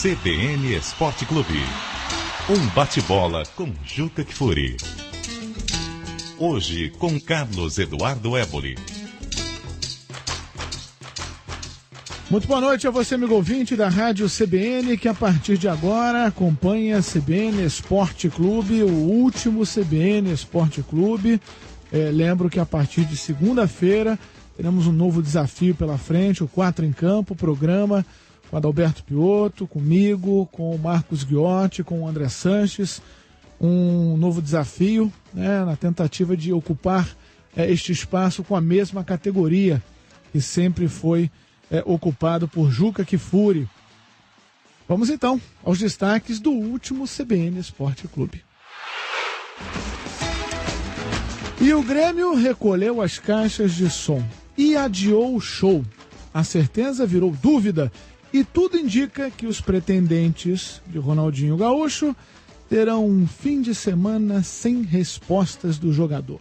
CBN Esporte Clube. Um bate-bola com Juca Kfouri. Hoje com Carlos Eduardo Éboli. Muito boa noite a você, amigo ouvinte da Rádio CBN, que a partir de agora acompanha CBN Esporte Clube, o último CBN Esporte Clube. Lembro que a partir de segunda-feira teremos um novo desafio pela frente, o 4 em Campo, programa com Adalberto Piotto, comigo, com o Marcos Ghiotti, com o André Sanches. Um novo desafio, né, na tentativa de ocupar este espaço com a mesma categoria que sempre foi ocupado por Juca Kfouri. Vamos então aos destaques do último CBN Esporte Clube. E o Grêmio recolheu as caixas de som e adiou o show. A certeza virou dúvida e tudo indica que os pretendentes de Ronaldinho Gaúcho terão um fim de semana sem respostas do jogador.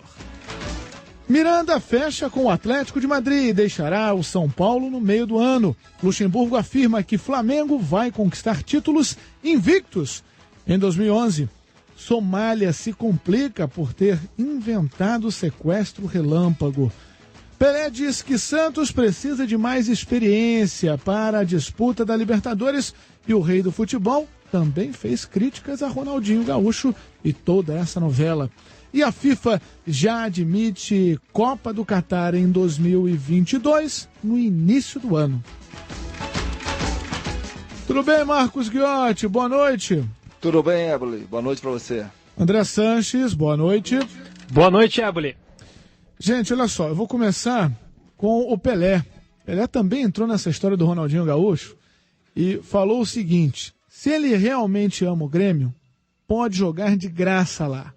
Miranda fecha com o Atlético de Madrid e deixará o São Paulo no meio do ano. Luxemburgo afirma que Flamengo vai conquistar títulos invictos em 2011. Somália se complica por ter inventado sequestro relâmpago. Pelé diz que Santos precisa de mais experiência para a disputa da Libertadores e o rei do futebol também fez críticas a Ronaldinho Gaúcho e toda essa novela. E a FIFA já admite Copa do Catar em 2022, no início do ano. Tudo bem, Marcos Ghiotti? Boa noite. Tudo bem, Éboli? Boa noite para você. André Sanches, boa noite. Boa noite, Éboli. Gente, olha só, eu vou começar com o Pelé. Pelé também entrou nessa história do Ronaldinho Gaúcho e falou o seguinte: se ele realmente ama o Grêmio, pode jogar de graça lá.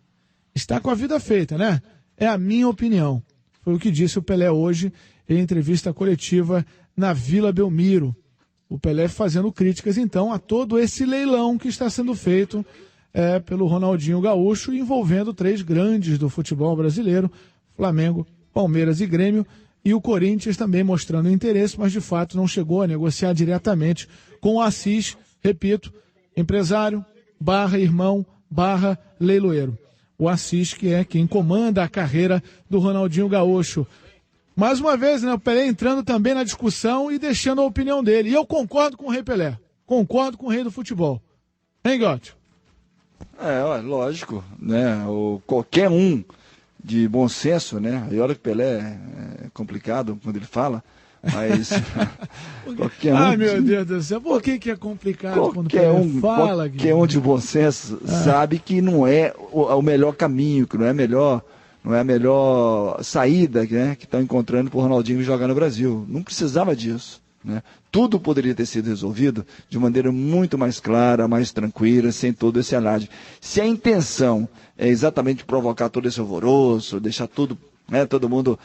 Está com a vida feita, né? É a minha opinião. Foi o que disse o Pelé hoje em entrevista coletiva na Vila Belmiro. O Pelé fazendo críticas, então, a todo esse leilão que está sendo feito pelo Ronaldinho Gaúcho, envolvendo três grandes do futebol brasileiro: Flamengo, Palmeiras e Grêmio, e o Corinthians também mostrando interesse, mas de fato não chegou a negociar diretamente com o Assis, repito, empresário, irmão, leiloeiro. O Assis, que é quem comanda a carreira do Ronaldinho Gaúcho. Mais uma vez, né, o Pelé entrando também na discussão e deixando a opinião dele. E eu concordo com o Rei Pelé, concordo com o rei do futebol. Hein, Ghiotti? Lógico, né? Qualquer um de bom senso, né? E olha que Pelé é complicado quando ele fala, mas qualquer um. Ai, meu Deus do céu, por que é complicado quando Pelé fala? Qualquer um de bom senso sabe que não é o melhor caminho, que não é a melhor saída, né, que estão encontrando para o Ronaldinho jogar no Brasil. Não precisava disso, né? Tudo poderia ter sido resolvido de maneira muito mais clara, mais tranquila, sem todo esse alarde. Se a intenção é exatamente provocar todo esse alvoroço, deixar tudo, né, todo mundo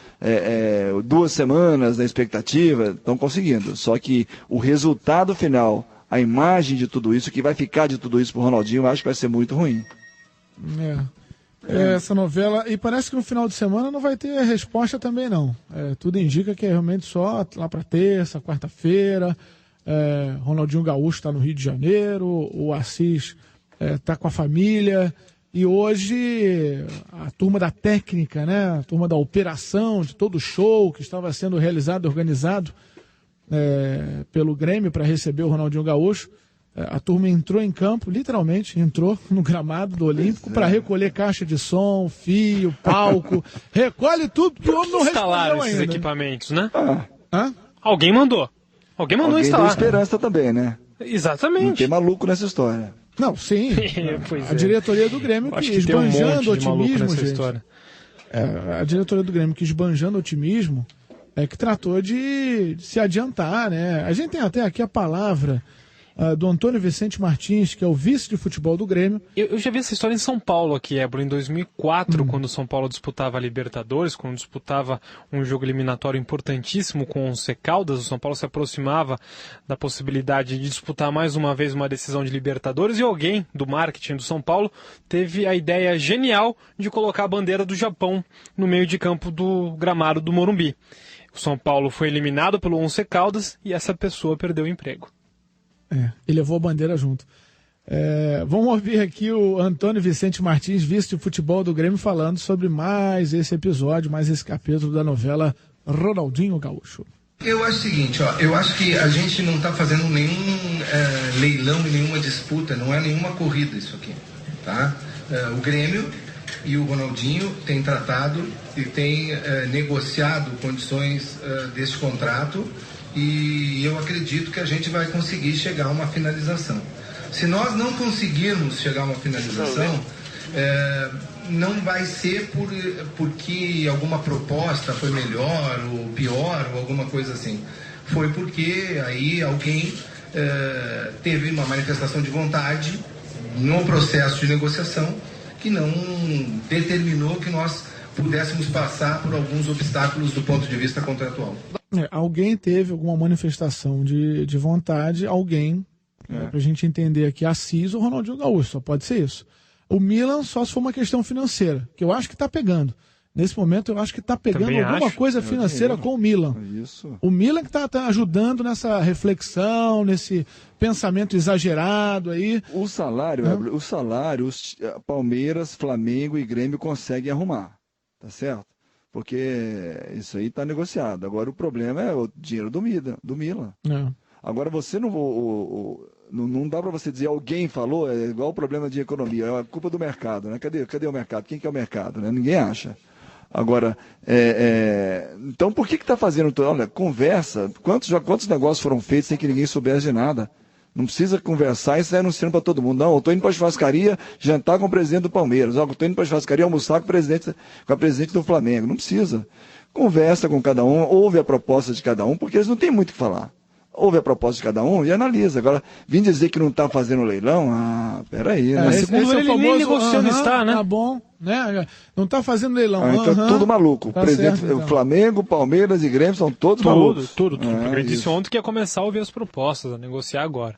2 semanas na expectativa, estão conseguindo. Só que o resultado final, a imagem de tudo isso, que vai ficar de tudo isso para o Ronaldinho, eu acho que vai ser muito ruim. Essa novela, e parece que no final de semana não vai ter resposta também não. Tudo indica que é realmente só lá para terça, quarta-feira. Ronaldinho Gaúcho está no Rio de Janeiro, o Assis está com a família, e hoje a turma da técnica, né, a turma da operação de todo o show que estava sendo realizado, organizado pelo Grêmio para receber o Ronaldinho Gaúcho, a turma entrou em campo, literalmente entrou no gramado do Olímpico para recolher caixa de som, fio, palco, recolhe tudo, porque o homem não instalaram esses equipamentos, né? Hã? Alguém mandou instalar. Deu esperança também, né? Não Não tem maluco nessa história. Não, sim. A diretoria do Grêmio que esbanjando otimismo, gente. A diretoria do Grêmio que esbanjando otimismo que tratou de se adiantar, né? A gente tem até aqui a palavra do Antônio Vicente Martins, que é o vice de futebol do Grêmio. Eu já vi essa história em São Paulo aqui, Ébolo, em 2004, quando o São Paulo disputava a Libertadores, quando disputava um jogo eliminatório importantíssimo com o Once Caldas. O São Paulo se aproximava da possibilidade de disputar mais uma vez uma decisão de Libertadores, e alguém do marketing do São Paulo teve a ideia genial de colocar a bandeira do Japão no meio de campo do gramado do Morumbi. O São Paulo foi eliminado pelo Once Caldas e essa pessoa perdeu o emprego. E levou a bandeira junto. Vamos ouvir aqui o Antônio Vicente Martins, vice de futebol do Grêmio, falando sobre mais esse episódio, mais esse capítulo da novela Ronaldinho Gaúcho. Eu acho o seguinte, eu acho que a gente não está fazendo nenhum leilão e nenhuma disputa, não é nenhuma corrida isso aqui, tá? O Grêmio e o Ronaldinho têm tratado e têm negociado condições desse contrato e eu acredito que a gente vai conseguir chegar a uma finalização. Se nós não conseguirmos chegar a uma finalização, não vai ser porque alguma proposta foi melhor ou pior ou alguma coisa assim. Foi porque aí alguém teve uma manifestação de vontade no processo de negociação que não determinou que nós pudéssemos passar por alguns obstáculos do ponto de vista contratual. Alguém teve alguma manifestação de vontade, alguém... Pra gente entender aqui, Assis ou Ronaldinho Gaúcho, só pode ser isso. O Milan só se for uma questão financeira, que eu acho que tá pegando. Nesse momento eu acho que tá pegando Também alguma coisa financeira com o Milan. Isso. O Milan que tá ajudando nessa reflexão, nesse pensamento exagerado aí. O salário, Palmeiras, Flamengo e Grêmio conseguem arrumar, tá certo? Porque isso aí tá negociado. Agora o problema é o dinheiro do Milan. Agora você não dá para você dizer alguém falou, é igual o problema de economia, é a culpa do mercado, né? Cadê o mercado? Quem que é o mercado? Né? Ninguém acha. Agora, então por que está fazendo? Olha, conversa, quantos negócios foram feitos sem que ninguém soubesse de nada? Não precisa conversar e sair anunciando para todo mundo. Não, eu estou indo para a churrascaria jantar com o presidente do Palmeiras. Eu estou indo para a churrascaria almoçar com a presidente do Flamengo. Não precisa. Conversa com cada um, ouve a proposta de cada um, porque eles não têm muito o que falar. Ouve a proposta de cada um e analisa. Agora, vim dizer que não está fazendo leilão, peraí. Né? Segundo ele, nem negociando está, né? Tá bom, né? Não está fazendo leilão. Então tudo maluco. Tá Presidente, certo, então. Flamengo, Palmeiras e Grêmio são todos malucos. Tudo. Ele disse ontem que ia começar a ouvir as propostas, a negociar agora.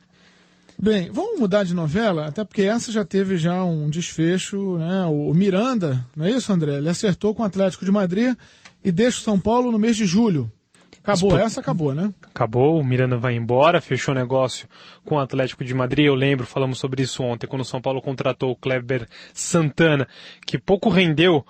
Bem, vamos mudar de novela, até porque essa já teve um desfecho, né? O Miranda, não é isso, André? Ele acertou com o Atlético de Madrid e deixa o São Paulo no mês de julho. Acabou, né? Acabou, o Miranda vai embora, fechou negócio com o Atlético de Madrid. Eu lembro, falamos sobre isso ontem, quando o São Paulo contratou o Kleber Santana, que pouco rendeu,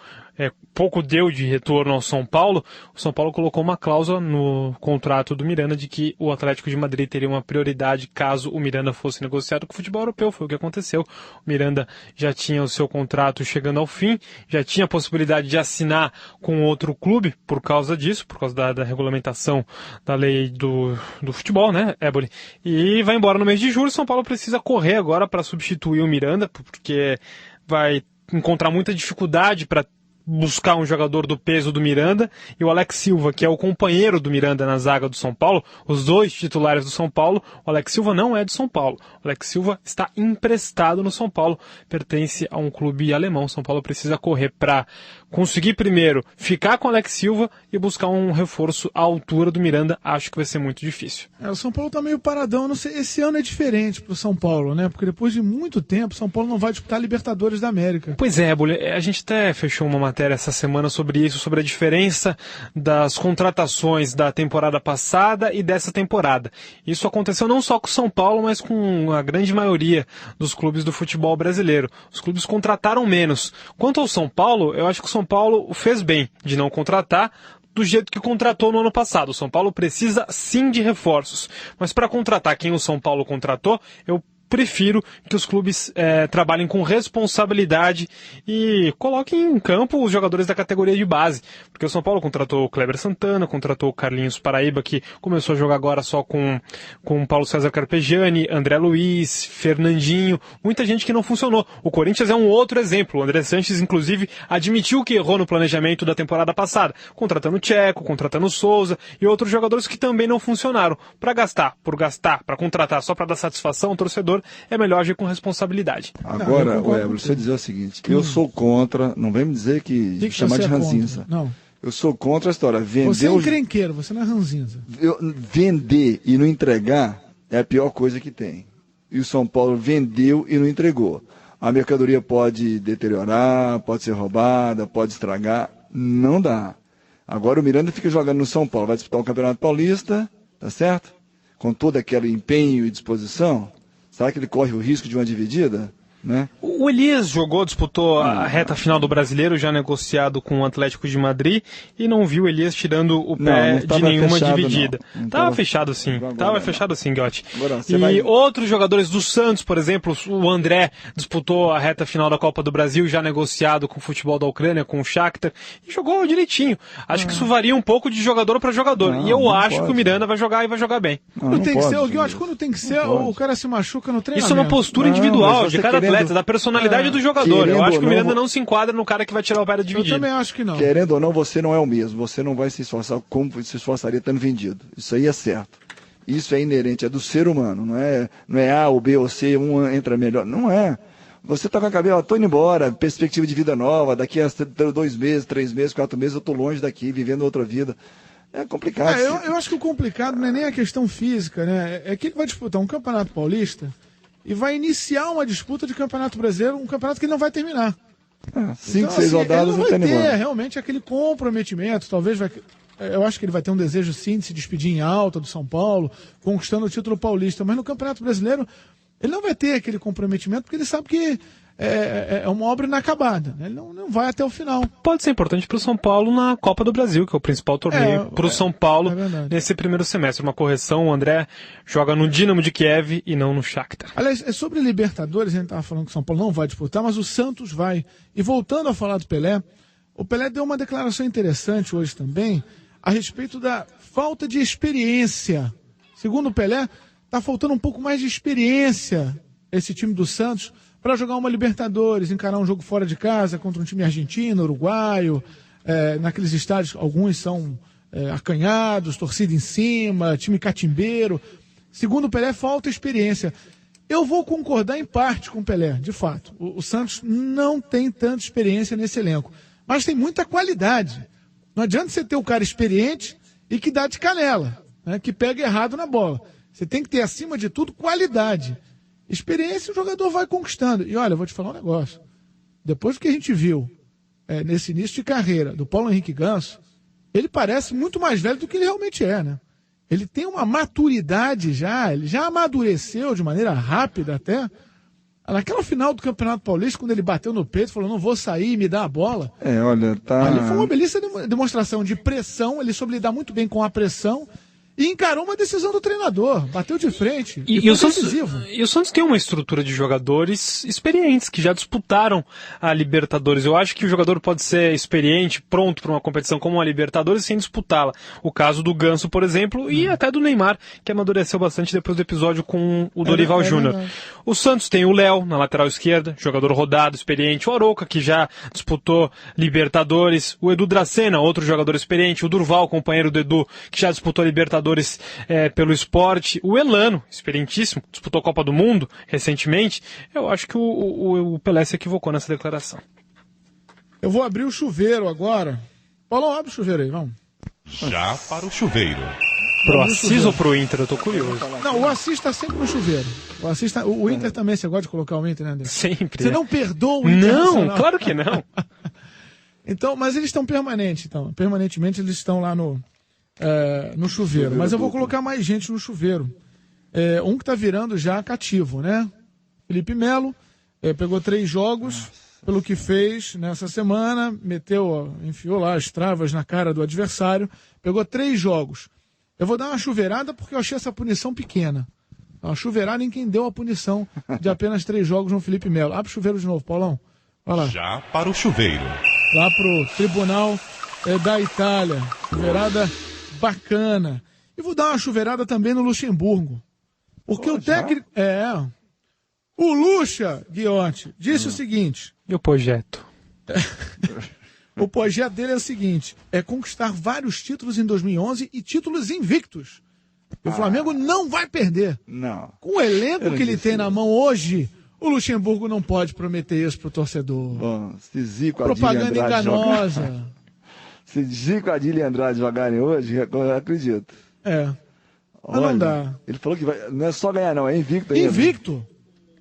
pouco deu de retorno ao São Paulo. O São Paulo colocou uma cláusula no contrato do Miranda de que o Atlético de Madrid teria uma prioridade caso o Miranda fosse negociado com o futebol europeu. Foi o que aconteceu. O Miranda já tinha o seu contrato chegando ao fim, já tinha a possibilidade de assinar com outro clube por causa disso, por causa da regulamentação da lei do futebol, né, Éboli? E vai embora no mês de julho. O São Paulo precisa correr agora para substituir o Miranda, porque vai encontrar muita dificuldade para buscar um jogador do peso do Miranda, e o Alex Silva, que é o companheiro do Miranda na zaga do São Paulo, os dois titulares do São Paulo. O Alex Silva não é do São Paulo. O Alex Silva está emprestado no São Paulo, pertence a um clube alemão. O São Paulo precisa correr para conseguir primeiro ficar com o Alex Silva e buscar um reforço à altura do Miranda. Acho que vai ser muito difícil. O São Paulo tá meio paradão. Não sei, esse ano é diferente pro São Paulo, né? Porque depois de muito tempo, o São Paulo não vai disputar a Libertadores da América. Pois é, a gente até fechou uma matéria essa semana sobre isso, sobre a diferença das contratações da temporada passada e dessa temporada. Isso aconteceu não só com o São Paulo, mas com a grande maioria dos clubes do futebol brasileiro. Os clubes contrataram menos. Quanto ao São Paulo, eu acho que o São Paulo fez bem de não contratar do jeito que contratou no ano passado. O São Paulo precisa sim de reforços, mas para contratar quem o São Paulo contratou, eu prefiro que os clubes trabalhem com responsabilidade e coloquem em campo os jogadores da categoria de base, porque o São Paulo contratou o Kleber Santana, contratou o Carlinhos Paraíba, que começou a jogar agora só com Paulo César Carpegiani, André Luiz, Fernandinho, muita gente que não funcionou. O Corinthians é um outro exemplo. O André Sanches, inclusive, admitiu que errou no planejamento da temporada passada, contratando o Tcheco, contratando o Souza e outros jogadores que também não funcionaram. Para gastar, para contratar só para dar satisfação ao torcedor, é melhor agir com responsabilidade. Agora, você dizer o seguinte, eu sou contra, não vem me dizer que chamar de ranzinza. Não. Eu sou contra a história. Você é encrenqueiro, você não é ranzinza. Vender e não entregar é a pior coisa que tem. E o São Paulo vendeu e não entregou. A mercadoria pode deteriorar, pode ser roubada, pode estragar. Não dá. Agora o Miranda fica jogando no São Paulo, vai disputar o Campeonato Paulista, tá certo? com todo aquele empenho e disposição, será que ele corre o risco de uma dividida? Né? O Elias disputou a reta final do Brasileiro, já negociado com o Atlético de Madrid, e não viu o Elias tirando o pé de nenhuma dividida. Estava fechado sim, Guiotti. E outros jogadores do Santos, por exemplo, o André disputou a reta final da Copa do Brasil, já negociado com o futebol da Ucrânia, com o Shakhtar, e jogou direitinho. Acho que isso varia um pouco de jogador para jogador. E eu acho que o Miranda vai jogar e vai jogar bem. Quando tem que ser, o cara se machuca no treinamento. Isso é uma postura individual de cada atleta, da personalidade do jogador. Eu acho que o Miranda não se enquadra no cara que vai tirar o pé da dividida. Eu também acho que não. Querendo ou não, você não é o mesmo. Você não vai se esforçar como se esforçaria estando vendido. Isso aí é certo. Isso é inerente, é do ser humano. Não é A ou B ou C, um entra melhor. Não é. Você tá com a cabeça, tô indo embora, perspectiva de vida nova, daqui a 2 meses, 3 meses, 4 meses, eu tô longe daqui, vivendo outra vida. É complicado. Eu acho que o complicado não é nem a questão física, né? É que ele vai disputar um Campeonato Paulista e vai iniciar uma disputa de Campeonato Brasileiro, um campeonato que ele não vai terminar. 5, 6 rodadas ele não vai tem ter realmente aquele comprometimento, eu acho que ele vai ter um desejo sim de se despedir em alta do São Paulo, conquistando o título paulista, mas no Campeonato Brasileiro ele não vai ter aquele comprometimento porque ele sabe que é uma obra inacabada, né? Ele não vai até o final. Pode ser importante para o São Paulo na Copa do Brasil, que é o principal torneio para o São Paulo nesse primeiro semestre. Uma correção, o André joga no Dínamo de Kiev e não no Shakhtar. Aliás, sobre Libertadores, a gente estava falando que o São Paulo não vai disputar, mas o Santos vai. E voltando a falar do Pelé, o Pelé deu uma declaração interessante hoje também a respeito da falta de experiência. Segundo o Pelé, está faltando um pouco mais de experiência esse time do Santos para jogar uma Libertadores, encarar um jogo fora de casa contra um time argentino, uruguaio, naqueles estádios, alguns são acanhados, torcida em cima, time catimbeiro. Segundo o Pelé, falta experiência. Eu vou concordar em parte com o Pelé, de fato. O Santos não tem tanta experiência nesse elenco, mas tem muita qualidade. Não adianta você ter o cara experiente e que dá de canela, né, que pega errado na bola. Você tem que ter, acima de tudo, qualidade. Experiência o jogador vai conquistando. E olha, eu vou te falar um negócio. Depois do que a gente viu nesse início de carreira do Paulo Henrique Ganso, ele parece muito mais velho do que ele realmente é, né? Ele tem uma maturidade já, ele já amadureceu de maneira rápida até. Naquela final do Campeonato Paulista, quando ele bateu no peito e falou, não vou sair, me dá a bola. Ali foi uma belíssima demonstração de pressão, ele soube lidar muito bem com a pressão. E encarou uma decisão do treinador, bateu de frente. E o Santos tem uma estrutura de jogadores experientes, que já disputaram a Libertadores. Eu acho que o jogador pode ser experiente, pronto para uma competição como a Libertadores, sem disputá-la. O caso do Ganso, por exemplo, e até do Neymar, que amadureceu bastante depois do episódio com o Dorival Júnior. O Santos tem o Léo, na lateral esquerda, jogador rodado, experiente. O Arouca, que já disputou Libertadores. O Edu Dracena, outro jogador experiente. O Durval, companheiro do Edu, que já disputou Libertadores pelo esporte. O Elano, experientíssimo, disputou a Copa do Mundo recentemente. Eu acho que o Pelé se equivocou nessa declaração. Eu vou abrir o chuveiro agora. Paulo, abre o chuveiro aí, vamos. Já para o chuveiro. Pro Assis ou pro Inter? Eu tô curioso. Não, o Assis está sempre no chuveiro. O Inter também, você gosta de colocar o Inter, né, André? Sempre. Você não perdoa o Inter? Não, claro que não. Então, mas eles estão permanentes, então. Permanentemente eles estão lá no chuveiro. Mas eu vou colocar mais gente no chuveiro. Um que está virando já cativo, né? Felipe Melo pegou 3 jogos, pelo que fez nessa semana, enfiou lá as travas na cara do adversário, pegou 3 jogos. Eu vou dar uma chuveirada porque eu achei essa punição pequena. Uma chuveirada em quem deu a punição de apenas 3 jogos no Felipe Melo. Abre o chuveiro de novo, Paulão. Vai lá. Já para o chuveiro. Lá pro Tribunal da Itália. Chuveirada bacana. E vou dar uma chuveirada também no Luxemburgo. Porque o técnico... O Lucha, Guiotti, disse o seguinte... E o projeto? O projeto dele é o seguinte, conquistar vários títulos em 2011 e títulos invictos. E o Flamengo não vai perder. Não. Com o elenco que ele tem na mão hoje, o Luxemburgo não pode prometer isso pro torcedor. Bom, se Zico, propaganda enganosa. Se Zico, Adilho e Andrade jogarem hoje, eu acredito. Mas não dá. Ele falou que não é só ganhar, não, é invicto ainda. Invicto.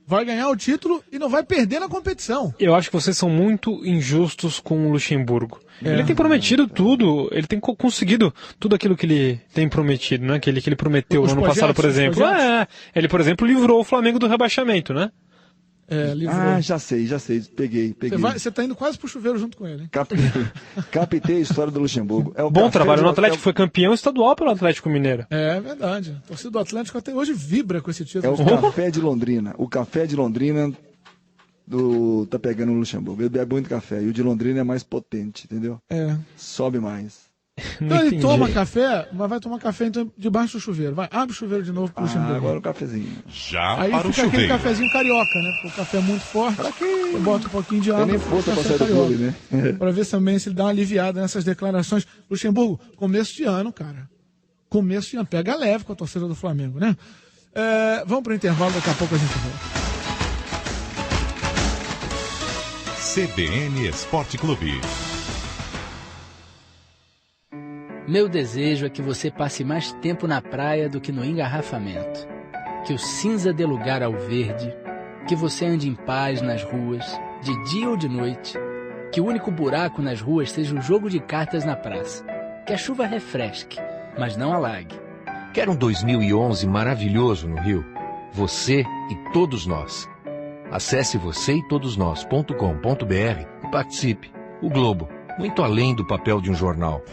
vai ganhar o título e não vai perder na competição. Eu acho que vocês são muito injustos com o Luxemburgo. Ele tem prometido tudo, ele tem conseguido tudo aquilo que ele tem prometido, né? Que ele prometeu no ano passado, por exemplo. Ele, por exemplo, livrou o Flamengo do rebaixamento, né? Livrou. Já sei, peguei. Você tá indo quase pro chuveiro junto com ele, hein? Captei a história do Luxemburgo. Bom trabalho no Atlético, foi campeão estadual pelo Atlético Mineiro. É verdade. A torcida do Atlético até hoje vibra com esse título. É o Café de Londrina. O Café de Londrina tá pegando o Luxemburgo. Ele bebe muito café. E o de Londrina é mais potente, entendeu? Sobe mais. Então ele toma café, mas vai tomar café então debaixo do chuveiro. Vai, abre o chuveiro de novo pro Luxemburgo. Agora o cafezinho. Já aí para o fica aquele chuveiro. cafezinho carioca, né? Porque o café é muito forte. Pra quê? Eu boto um pouquinho de água. Tem nem força pra sair do clube, né? Pra ver também se ele dá uma aliviada nessas declarações. Luxemburgo, começo de ano, cara. Começo de ano. Pega leve com a torcida do Flamengo, né? Vamos pro intervalo, daqui a pouco a gente volta. CBN Esporte Clube. Meu desejo é que você passe mais tempo na praia do que no engarrafamento. Que o cinza dê lugar ao verde. Que você ande em paz nas ruas, de dia ou de noite. Que o único buraco nas ruas seja o jogo de cartas na praça. Que a chuva refresque, mas não alague. Quer um 2011 maravilhoso no Rio? Você e todos nós. Acesse vocêetodosnós.com.br e participe. O Globo, muito além do papel de um jornal.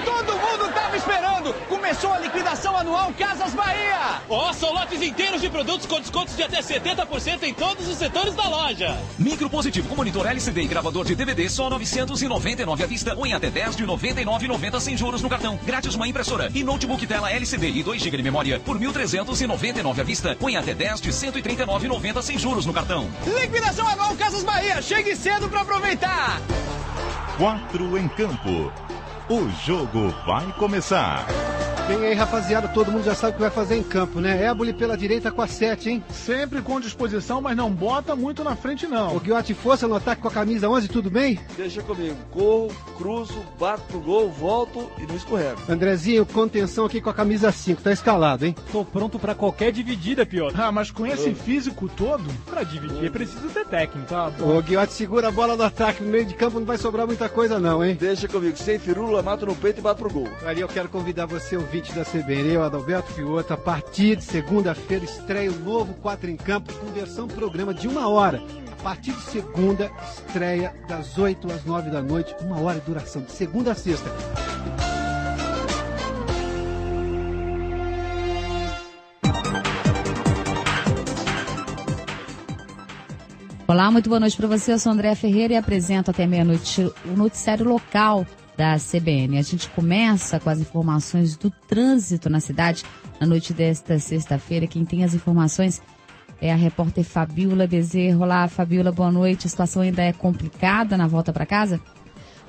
Todo mundo estava esperando! Começou a liquidação anual Casas Bahia! São lotes inteiros de produtos com descontos de até 70% em todos os setores da loja. Micro Positivo com monitor LCD e gravador de DVD só R$ 999 à vista ou em até 10 de R$ 99,90 sem juros no cartão. Grátis uma impressora e notebook tela LCD e 2 GB de memória por R$ 1.399 à vista ou em até 10 de R$ 139,90 sem juros no cartão. Liquidação anual Casas Bahia! Chegue cedo para aproveitar! 4 em campo. O jogo vai começar. Bem aí, rapaziada, todo mundo já sabe o que vai fazer em campo, né? Éboli pela direita com a 7, hein? Sempre com disposição, mas não bota muito na frente, não. O Guiotti, força no ataque com a camisa 11, tudo bem? Deixa comigo. Corro, cruzo, bato pro gol, volto e não escorrego. Andrezinho, contenção aqui com a camisa 5, tá escalado, hein? Tô pronto pra qualquer dividida, Piotr. Mas com esse físico todo? Pra dividir é preciso ter técnico. Tá bom. Ô, Guiotti, segura a bola no ataque, no meio de campo não vai sobrar muita coisa não, hein? Deixa comigo. Sem firula, mato no peito e bato pro gol. Ali eu quero convidar você, ouvinte da CBN, eu, Adalberto Fiota, a partir de segunda-feira estreia o novo 4 em Campo com versão programa de 1 hora. A partir de segunda, estreia das 8 às 9 da noite, 1 hora de duração, de segunda a sexta. Olá, muito boa noite para você. Eu sou Andréa Ferreira e apresento até meia-noite o noticiário local da CBN. A gente começa com as informações do trânsito na cidade na noite desta sexta-feira. Quem tem as informações é a repórter Fabiola Bezerra. Olá, Fabiola, boa noite. A situação ainda é complicada na volta para casa?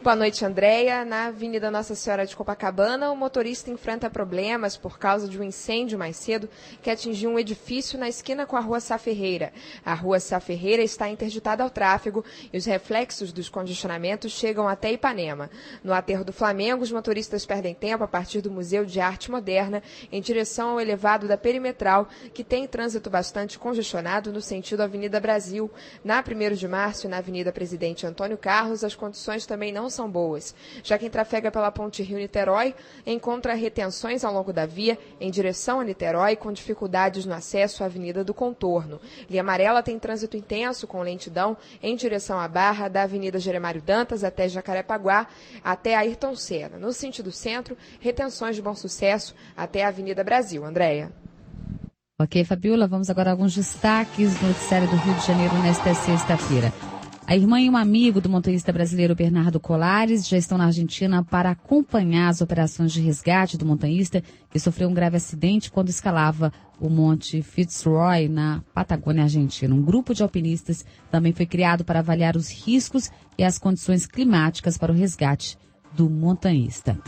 Boa noite, Andréia. Na Avenida Nossa Senhora de Copacabana, o motorista enfrenta problemas por causa de um incêndio mais cedo que atingiu um edifício na esquina com a Rua Sá Ferreira. A Rua Sá Ferreira está interditada ao tráfego e os reflexos dos congestionamentos chegam até Ipanema. No aterro do Flamengo, os motoristas perdem tempo a partir do Museu de Arte Moderna em direção ao elevado da Perimetral, que tem trânsito bastante congestionado no sentido Avenida Brasil. Na 1º de Março e na Avenida Presidente Antônio Carlos, as condições também não são boas. Já quem trafega pela Ponte Rio-Niterói encontra retenções ao longo da via em direção a Niterói com dificuldades no acesso à Avenida do Contorno. Linha Amarela tem trânsito intenso com lentidão em direção à Barra da Avenida Jeremário Dantas até Jacarepaguá até Ayrton Senna. No sentido centro, retenções de Bom Sucesso até a Avenida Brasil. Andréia. Ok, Fabiola, vamos agora a alguns destaques do noticiário do Rio de Janeiro nesta sexta-feira. A irmã e um amigo do motorista brasileiro Bernardo Colares já estão na Argentina para acompanhar as operações de resgate do montanhista que sofreu um grave acidente quando escalava o Monte Fitzroy na Patagônia Argentina. Um grupo de alpinistas também foi criado para avaliar os riscos e as condições climáticas para o resgate do montanhista.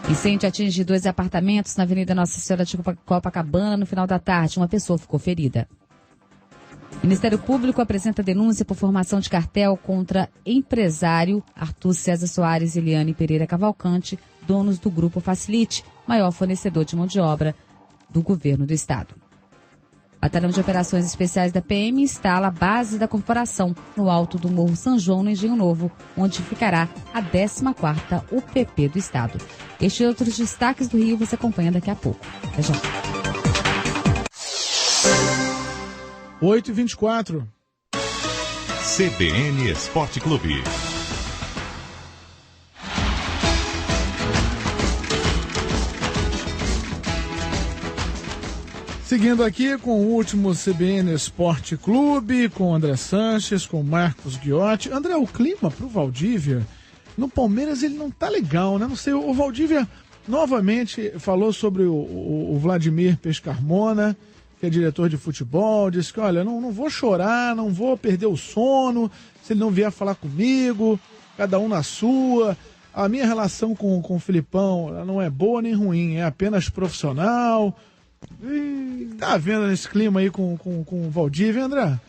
Incêndio atinge 2 apartamentos na Avenida Nossa Senhora de Copacabana no final da tarde. Uma pessoa ficou ferida. O Ministério Público apresenta denúncia por formação de cartel contra empresário Arthur César Soares e Eliane Pereira Cavalcante, donos do Grupo Facilite, maior fornecedor de mão de obra do governo do estado. O Batalhão de Operações Especiais da PM instala a base da corporação no alto do Morro São João, no Engenho Novo, onde ficará a 14ª UPP do estado. Estes e outros destaques do Rio você acompanha daqui a pouco. Até já. 8h24. CBN Esporte Clube. Seguindo aqui com o último CBN Esporte Clube, com o André Sanches, com o Marcos Ghiotti. André, o clima pro Valdívia no Palmeiras, ele não tá legal, né? Não sei, o Valdívia novamente falou sobre o Vladimir Pescarmona, que é diretor de futebol, disse que, olha, não vou chorar, não vou perder o sono, se ele não vier falar comigo, cada um na sua. A minha relação com o Filipão, ela não é boa nem ruim, é apenas profissional. Tá vendo nesse clima aí com o Valdívia, André?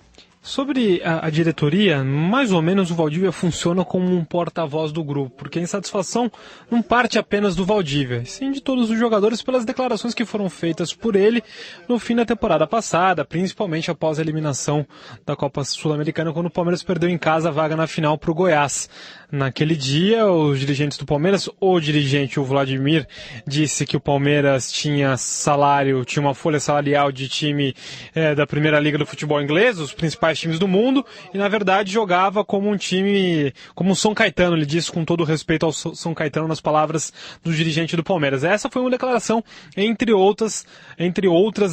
Sobre a diretoria, mais ou menos o Valdívia funciona como um porta-voz do grupo, porque a insatisfação não parte apenas do Valdívia, sim de todos os jogadores pelas declarações que foram feitas por ele no fim da temporada passada, principalmente após a eliminação da Copa Sul-Americana, quando o Palmeiras perdeu em casa a vaga na final para o Goiás. Naquele dia, os dirigentes do Palmeiras, o dirigente, o Vladimir, disse que o Palmeiras tinha uma folha salarial de time da Primeira Liga do futebol inglês, os principais times do mundo, e na verdade jogava como um time, como o São Caetano, ele disse com todo respeito ao São Caetano nas palavras do dirigente do Palmeiras. Essa foi uma declaração, entre outras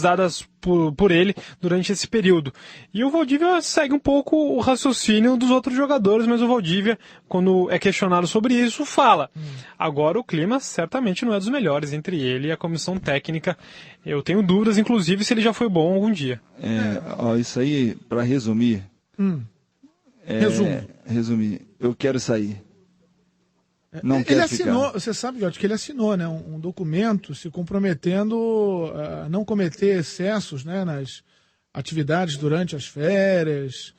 dadas por ele durante esse período. E o Valdívia segue um pouco o raciocínio dos outros jogadores, mas o Valdívia, quando é questionado sobre isso, fala. Agora o clima certamente não é dos melhores entre ele e a comissão técnica. Eu tenho dúvidas, inclusive, se ele já foi bom algum dia. Isso aí, para resumir. Resumir. Eu quero sair. Não quero assinou, ficar. você sabe, Giotti, que ele assinou, né, um documento se comprometendo a não cometer excessos, né, nas atividades durante as férias,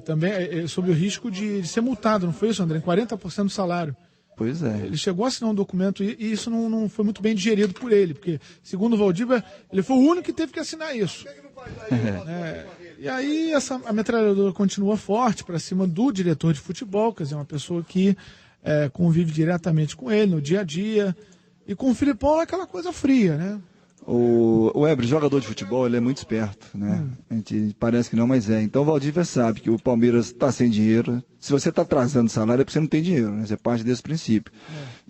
também sob o risco de ser multado, não foi isso, André? 40% do salário. Pois é. Ele chegou a assinar um documento e isso não foi muito bem digerido por ele, porque, segundo o Valdívia, ele foi o único que teve que assinar isso. E aí a metralhadora continua forte para cima do diretor de futebol, quer dizer, uma pessoa que convive diretamente com ele no dia a dia. E com o Filipão é aquela coisa fria, né? O Weber, jogador de futebol, ele é muito esperto, né? A gente parece que não, mas é. Então o Valdívia sabe que o Palmeiras está sem dinheiro. Se você está atrasando salário é porque você não tem dinheiro, né? Você parte desse princípio.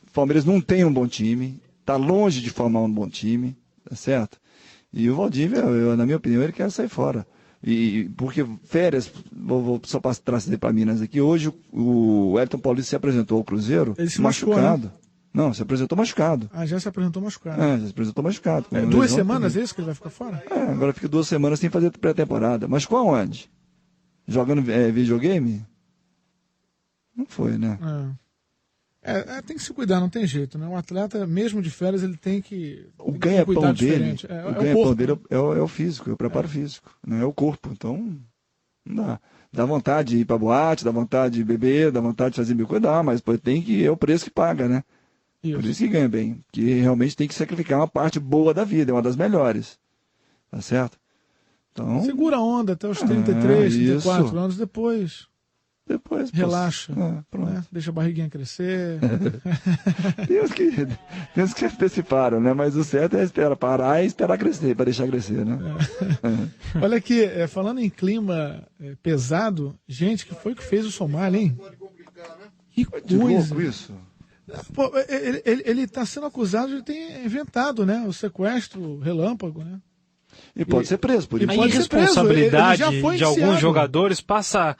O Palmeiras não tem um bom time, está longe de formar um bom time, tá certo? E o Valdívia, na minha opinião, ele quer sair fora. Porque férias, vou só trazer para Minas aqui, hoje o Elton Paulista se apresentou ao Cruzeiro machucado. Né? Não, se apresentou machucado. Já se apresentou machucado. Já se apresentou machucado. 2 semanas também. É isso que ele vai ficar fora? Agora fica 2 semanas sem fazer pré-temporada. Mas qual onde? Jogando videogame? Não foi, né? Tem que se cuidar, não tem jeito, né? Um atleta, mesmo de férias, ele tem que o ganha-pão dele, o ganha-pão dele é o físico, é o preparo físico, não é o corpo. Então, não dá. Dá vontade de ir pra boate, dá vontade de beber, dá vontade de fazer mil coisas, mas é o preço que paga, né? Isso. Por isso que ganha bem, que realmente tem que sacrificar uma parte boa da vida, é uma das melhores, tá certo? Então, segura a onda até os 33, 34 anos, depois relaxa, deixa a barriguinha crescer. Tem uns que anteciparam, né? Mas o certo é parar e esperar crescer, para deixar crescer, né? Olha aqui, falando em clima pesado, gente, que foi que fez o Somália, hein? Que coisa! Louco isso. Pô, ele está sendo acusado de ter inventado, né? O sequestro relâmpago, né? E pode ser preso por isso. A irresponsabilidade de alguns jogadores passa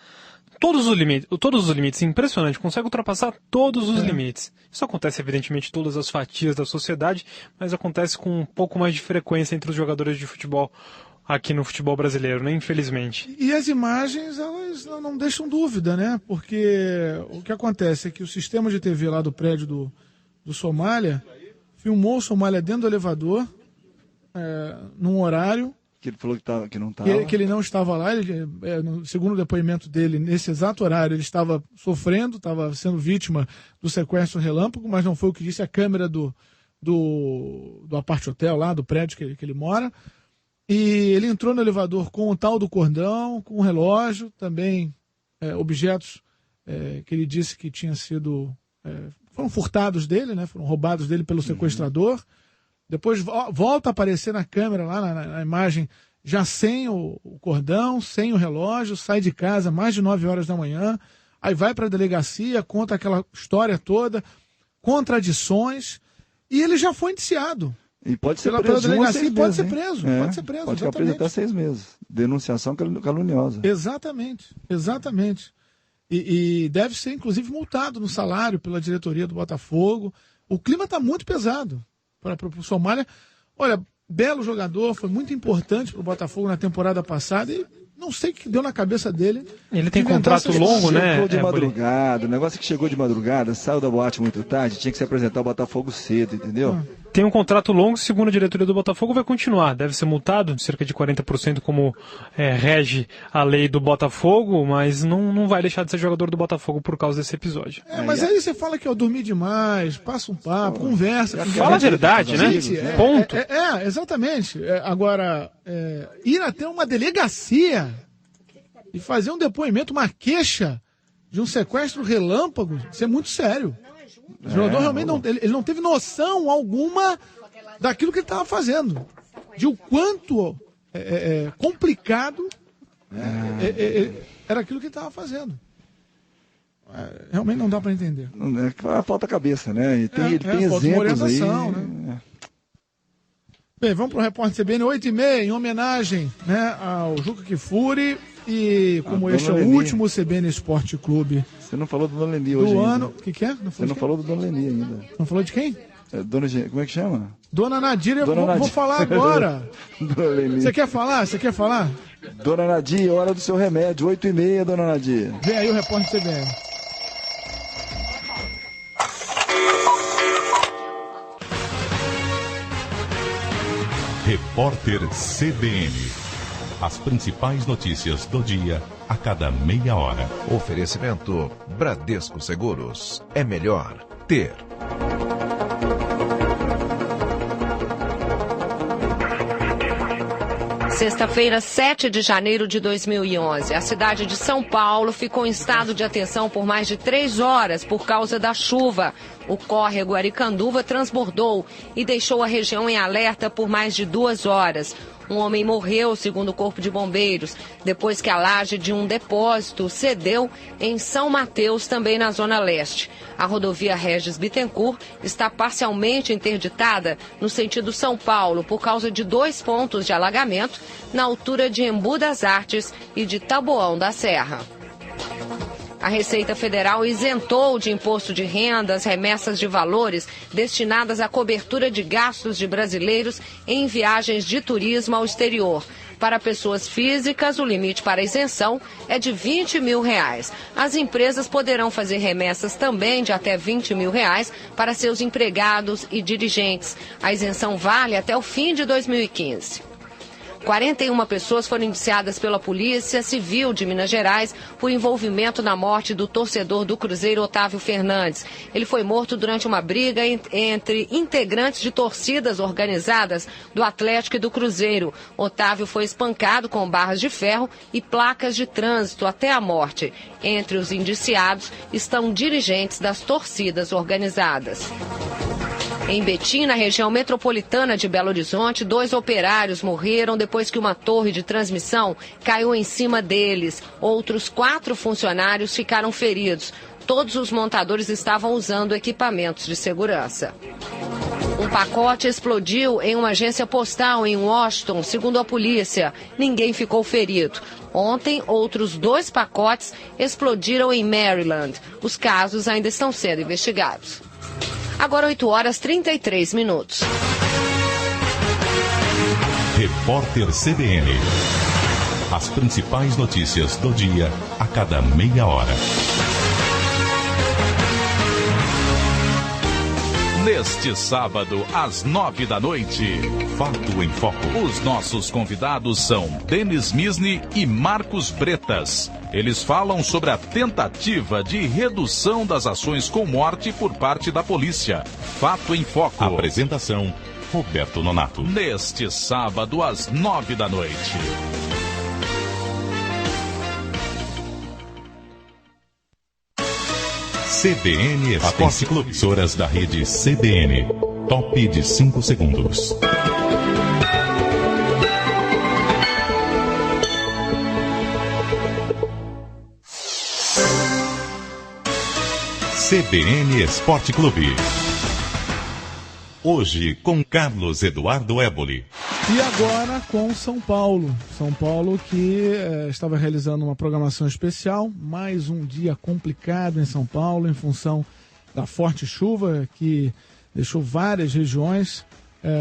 todos os limites, impressionante, consegue ultrapassar todos os limites. Isso acontece, evidentemente, em todas as fatias da sociedade, mas acontece com um pouco mais de frequência entre os jogadores de futebol aqui no futebol brasileiro, né? Infelizmente. E as imagens, elas não deixam dúvida, né? Porque o que acontece é que o sistema de TV lá do prédio do Somália filmou o Somália dentro do elevador, num horário que ele falou que não estava. Que ele não estava lá, segundo o depoimento dele, nesse exato horário ele estava sofrendo, estava sendo vítima do sequestro relâmpago, mas não foi o que disse a câmera do do apart hotel lá, do prédio que ele mora. E ele entrou no elevador com o tal do cordão, com o relógio, também objetos que ele disse que tinha sido... foram furtados dele, né? Foram roubados dele pelo sequestrador. Depois volta a aparecer na câmera, lá na imagem, já sem o cordão, sem o relógio, sai de casa mais de 9 horas da manhã, aí vai para a delegacia, conta aquela história toda, contradições, e ele já foi indiciado. E pode ser preso. Pode ser preso. Pode ficar preso até 6 meses. Denunciação caluniosa. Exatamente. E deve ser, inclusive, multado no salário pela diretoria do Botafogo. O clima está muito pesado para o Somália. Olha, belo jogador, foi muito importante para o Botafogo na temporada passada e não sei o que deu na cabeça dele. Ele tem contrato longo, né? Chegou de madrugada, o negócio é que chegou de madrugada, saiu da boate muito tarde, tinha que se apresentar ao Botafogo cedo, entendeu? Tem um contrato longo, segundo a diretoria do Botafogo, vai continuar. Deve ser multado, cerca de 40%, como rege a lei do Botafogo, mas não vai deixar de ser jogador do Botafogo por causa desse episódio. Mas aí você fala que eu dormi demais, passa um papo, conversa. Fala a verdade, né? Ponto. Exatamente. Agora, ir até uma delegacia e fazer um depoimento, uma queixa de um sequestro relâmpago, isso é muito sério. O jogador realmente não teve noção alguma daquilo que ele estava fazendo. De o quanto complicado era aquilo que ele estava fazendo. Realmente não dá para entender. Falta cabeça, né? E tem exemplos aí. Né? Bem, vamos para o Repórter CBN 8h30, em homenagem, né, ao Juca Kfouri. E como este é o último CBN Esporte Clube. Você não falou do Dona Leni hoje do ainda. ano. O que é? Você não falou do Dona Leni ainda. Não falou de quem? Como é que chama? Dona Nadir, vou falar agora. Dona Leni. Você quer falar? Dona Nadir, hora do seu remédio, 8h30, Dona Nadir. Vem aí o Repórter CBN. Repórter CBN. As principais notícias do dia a cada meia hora. Oferecimento Bradesco Seguros. É melhor ter. Sexta-feira, 7 de janeiro de 2011, a cidade de São Paulo ficou em estado de atenção por mais de 3 horas por causa da chuva. O córrego Aricanduva transbordou e deixou a região em alerta por mais de 2 horas. Um homem morreu, segundo o Corpo de Bombeiros, depois que a laje de um depósito cedeu em São Mateus, também na Zona Leste. A rodovia Regis Bittencourt está parcialmente interditada no sentido São Paulo por causa de 2 pontos de alagamento na altura de Embu das Artes e de Taboão da Serra. A Receita Federal isentou de imposto de renda as remessas de valores destinadas à cobertura de gastos de brasileiros em viagens de turismo ao exterior. Para pessoas físicas, o limite para isenção é de R$20 mil. As empresas poderão fazer remessas também de até R$20 mil para seus empregados e dirigentes. A isenção vale até o fim de 2015. 41 pessoas foram indiciadas pela Polícia Civil de Minas Gerais por envolvimento na morte do torcedor do Cruzeiro, Otávio Fernandes. Ele foi morto durante uma briga entre integrantes de torcidas organizadas do Atlético e do Cruzeiro. Otávio foi espancado com barras de ferro e placas de trânsito até a morte. Entre os indiciados estão dirigentes das torcidas organizadas. Em Betim, na região metropolitana de Belo Horizonte, 2 operários morreram depois que uma torre de transmissão caiu em cima deles. Outros 4 funcionários ficaram feridos. Todos os montadores estavam usando equipamentos de segurança. Um pacote explodiu em uma agência postal em Washington, segundo a polícia. Ninguém ficou ferido. Ontem, outros 2 pacotes explodiram em Maryland. Os casos ainda estão sendo investigados. Agora 8h33. Repórter CBN. As principais notícias do dia a cada meia hora. Neste sábado, às 9h. Fato em Foco. Os nossos convidados são Denis Misni e Marcos Bretas. Eles falam sobre a tentativa de redução das ações com morte por parte da polícia. Fato em Foco. Apresentação: Roberto Nonato. Neste sábado, às 9h. CBN Esporte Clube. Emissoras da rede CBN. Top de 5 segundos. CBN Esporte Clube. Hoje com Carlos Eduardo Éboli. E agora com São Paulo. São Paulo que estava realizando uma programação especial. Mais um dia complicado em São Paulo em função da forte chuva que deixou várias regiões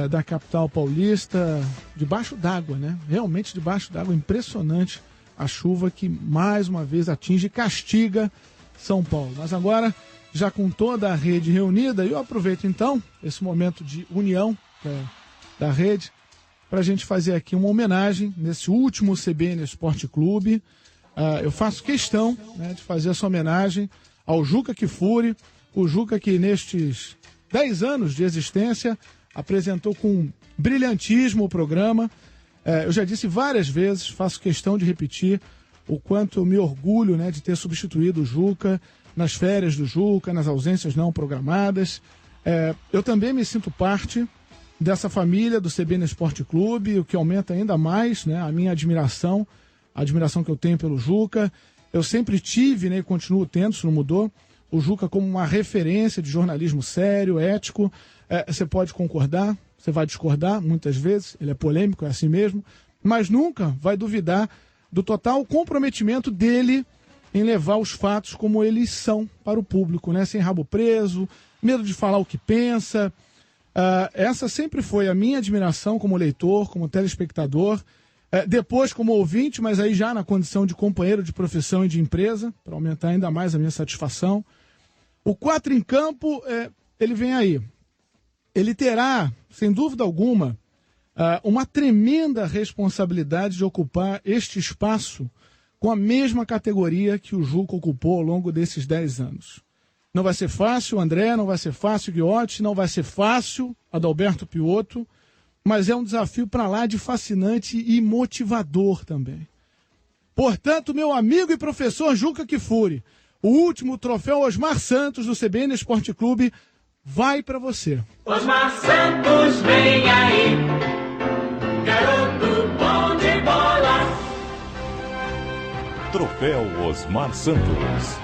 da capital paulista debaixo d'água, né? Realmente debaixo d'água. Impressionante a chuva que mais uma vez atinge e castiga São Paulo. Mas agora, já com toda a rede reunida, eu aproveito então esse momento de união da rede para a gente fazer aqui uma homenagem nesse último CBN Esporte Clube. Eu faço questão, né, de fazer essa homenagem ao Juca Kfouri, o Juca que nestes 10 anos de existência apresentou com brilhantismo o programa. Eu já disse várias vezes, faço questão de repetir o quanto eu me orgulho, né, de ter substituído o Juca nas férias do Juca, nas ausências não programadas. Eu também me sinto parte dessa família do CBN Esporte Clube, o que aumenta ainda mais, né, a minha admiração, a admiração que eu tenho pelo Juca. Eu sempre tive, né, e continuo tendo, isso não mudou, o Juca como uma referência de jornalismo sério, ético. Você pode concordar, você vai discordar muitas vezes, ele é polêmico, é assim mesmo, mas nunca vai duvidar do total comprometimento dele em levar os fatos como eles são para o público, né? Sem rabo preso, medo de falar o que pensa. Essa sempre foi a minha admiração como leitor, como telespectador, depois como ouvinte, mas aí já na condição de companheiro de profissão e de empresa, para aumentar ainda mais a minha satisfação. O 4 em Campo, ele vem aí. Ele terá, sem dúvida alguma, uma tremenda responsabilidade de ocupar este espaço com a mesma categoria que o Juca ocupou ao longo desses 10 anos. Não vai ser fácil, André, não vai ser fácil, Guiotti, não vai ser fácil, Adalberto Piotto, mas é um desafio para lá de fascinante e motivador também. Portanto, meu amigo e professor Juca Kfouri, o último troféu Osmar Santos do CBN Esporte Clube vai para você. Osmar Santos, vem aí, garoto bom de bola. Troféu Osmar Santos.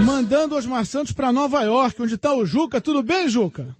Mandando Osmar Santos para Nova York, onde está o Juca. Tudo bem, Juca?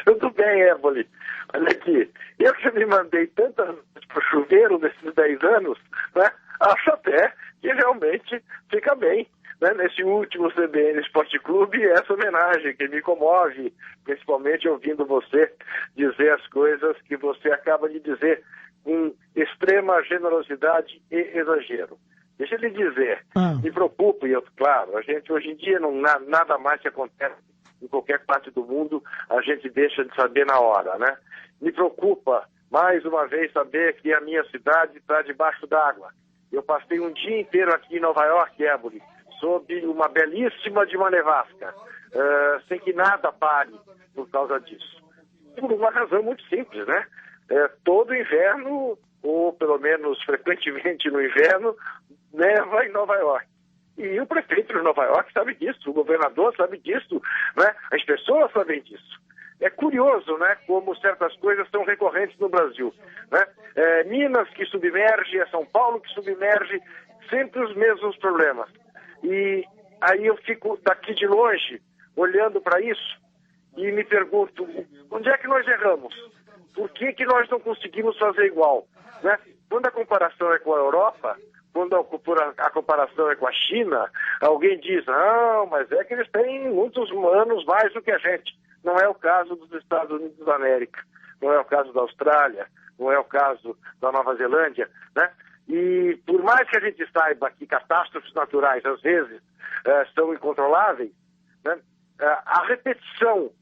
Tudo bem, Éboli. Olha aqui, eu que me mandei tantas vezes pro chuveiro nesses 10 anos, né? Acho até que realmente fica bem, né? Nesse último CBN Esporte Clube, essa homenagem que me comove, principalmente ouvindo você dizer as coisas que você acaba de dizer com extrema generosidade e exagero. Deixa eu lhe dizer, me preocupa, e claro, a gente hoje em dia nada mais que acontece em qualquer parte do mundo, a gente deixa de saber na hora, né? Me preocupa, mais uma vez, saber que a minha cidade está debaixo d'água. Eu passei um dia inteiro aqui em Nova York, Éboli, sob uma belíssima de uma nevasca, sem que nada pare por causa disso. Por uma razão muito simples, né? Todo inverno, ou pelo menos frequentemente no inverno, neva em Nova York. E o prefeito de Nova York sabe disso, o governador sabe disso, né? As pessoas sabem disso. É curioso, né, como certas coisas são recorrentes no Brasil, né? Minas que submerge, São Paulo que submerge, sempre os mesmos problemas. E aí eu fico daqui de longe, olhando para isso, e me pergunto, onde é que nós erramos? Por que nós não conseguimos fazer igual? Né? Quando a comparação é com a Europa, quando a comparação é com a China, alguém diz, não, mas é que eles têm muitos anos mais do que a gente. Não é o caso dos Estados Unidos da América, não é o caso da Austrália, não é o caso da Nova Zelândia, né? E por mais que a gente saiba que catástrofes naturais, às vezes, são incontroláveis, né? A repetição,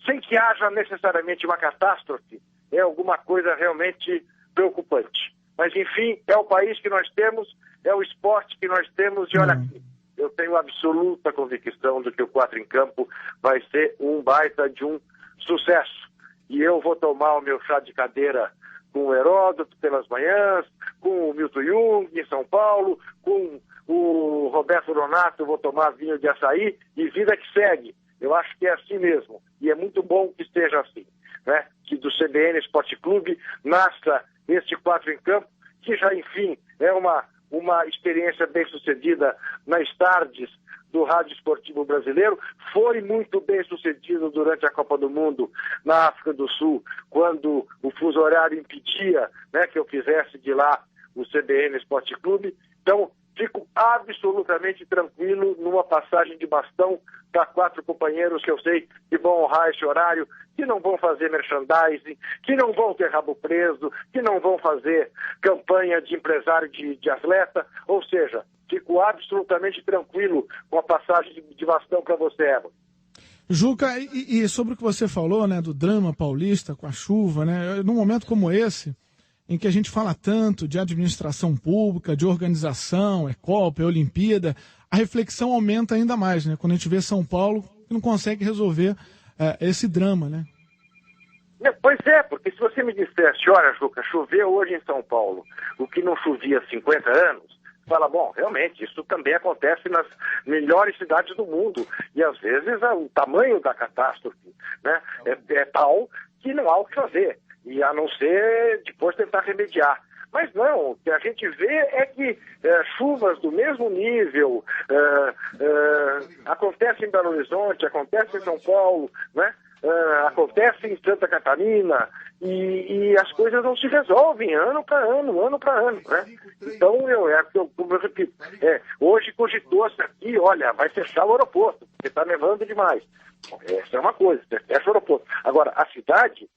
sem que haja necessariamente uma catástrofe, é alguma coisa realmente preocupante. Mas, enfim, é o país que nós temos, é o esporte que nós temos, e olha aqui, eu tenho absoluta convicção de que o 4 em Campo vai ser um baita de um sucesso. E eu vou tomar o meu chá de cadeira com o Heródoto pelas manhãs, com o Milton Jung em São Paulo, com o Roberto Donato, vou tomar vinho de açaí e vida que segue. Eu acho que é assim mesmo. E é muito bom que esteja assim, né? Que do CBN Esporte Clube nasça este 4 em Campo, que já, enfim, é uma experiência bem sucedida nas tardes do Rádio Esportivo Brasileiro, foi muito bem sucedido durante a Copa do Mundo na África do Sul, quando o fuso horário impedia, né, que eu fizesse de lá o CBN Esporte Clube. Então, fico absolutamente tranquilo numa passagem de bastão para 4 companheiros que eu sei que vão honrar esse horário, que não vão fazer merchandising, que não vão ter rabo preso, que não vão fazer campanha de empresário de atleta, ou seja, fico absolutamente tranquilo com a passagem de bastão para você, Eva. Juca, e sobre o que você falou, né, do drama paulista com a chuva, né, num momento como esse, em que a gente fala tanto de administração pública, de organização, é Copa, é Olimpíada, a reflexão aumenta ainda mais, né? Quando a gente vê São Paulo que não consegue resolver esse drama, né? Pois é, porque se você me dissesse, olha, Juca, choveu hoje em São Paulo, o que não chovia há 50 anos, fala, bom, realmente, isso também acontece nas melhores cidades do mundo. E às vezes o tamanho da catástrofe, né, é tal que não há o que fazer. E a não ser depois tentar remediar. Mas não, o que a gente vê é que chuvas do mesmo nível acontecem em Belo Horizonte, acontecem em São Paulo, né? Acontece em Santa Catarina, e as coisas não se resolvem ano para ano, né? Então, como eu repito, hoje cogitou-se aqui, olha, vai fechar o aeroporto, porque está nevando demais. Bom, essa é uma coisa, fecha o aeroporto. Agora, a cidade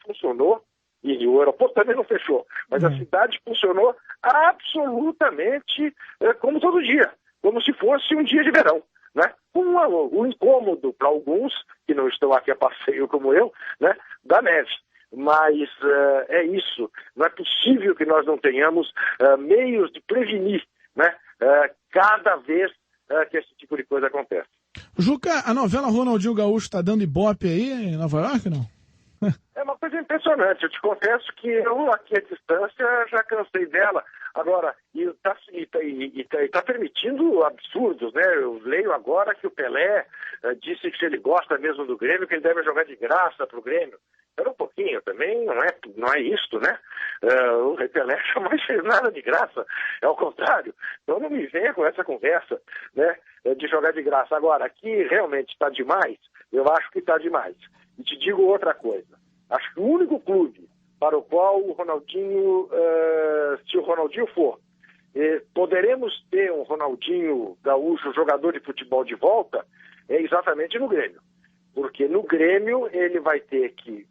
funcionou, e o aeroporto também não fechou, mas a cidade funcionou absolutamente como todo dia, como se fosse um dia de verão, né? Um incômodo para alguns, que não estão aqui a passeio como eu, né, da neve. Mas é isso, não é possível que nós não tenhamos meios de prevenir, né, cada vez que esse tipo de coisa acontece. Juca, a novela Ronaldinho Gaúcho está dando ibope aí em Nova York, não? É uma coisa impressionante. Eu te confesso que eu, aqui à distância, já cansei dela. Agora, está permitindo absurdos, né? Eu leio agora que o Pelé disse que se ele gosta mesmo do Grêmio, que ele deve jogar de graça para o Grêmio. Espera um pouquinho, também não é isto, né? O Pelé jamais fez nada de graça, é ao contrário. Então não me venha com essa conversa, né, de jogar de graça. Agora, aqui realmente está demais, eu acho que está demais. E te digo outra coisa, acho que o único clube para o qual o Ronaldinho, se o Ronaldinho for, poderemos ter um Ronaldinho Gaúcho, jogador de futebol de volta, é exatamente no Grêmio. Porque no Grêmio ele vai ter que,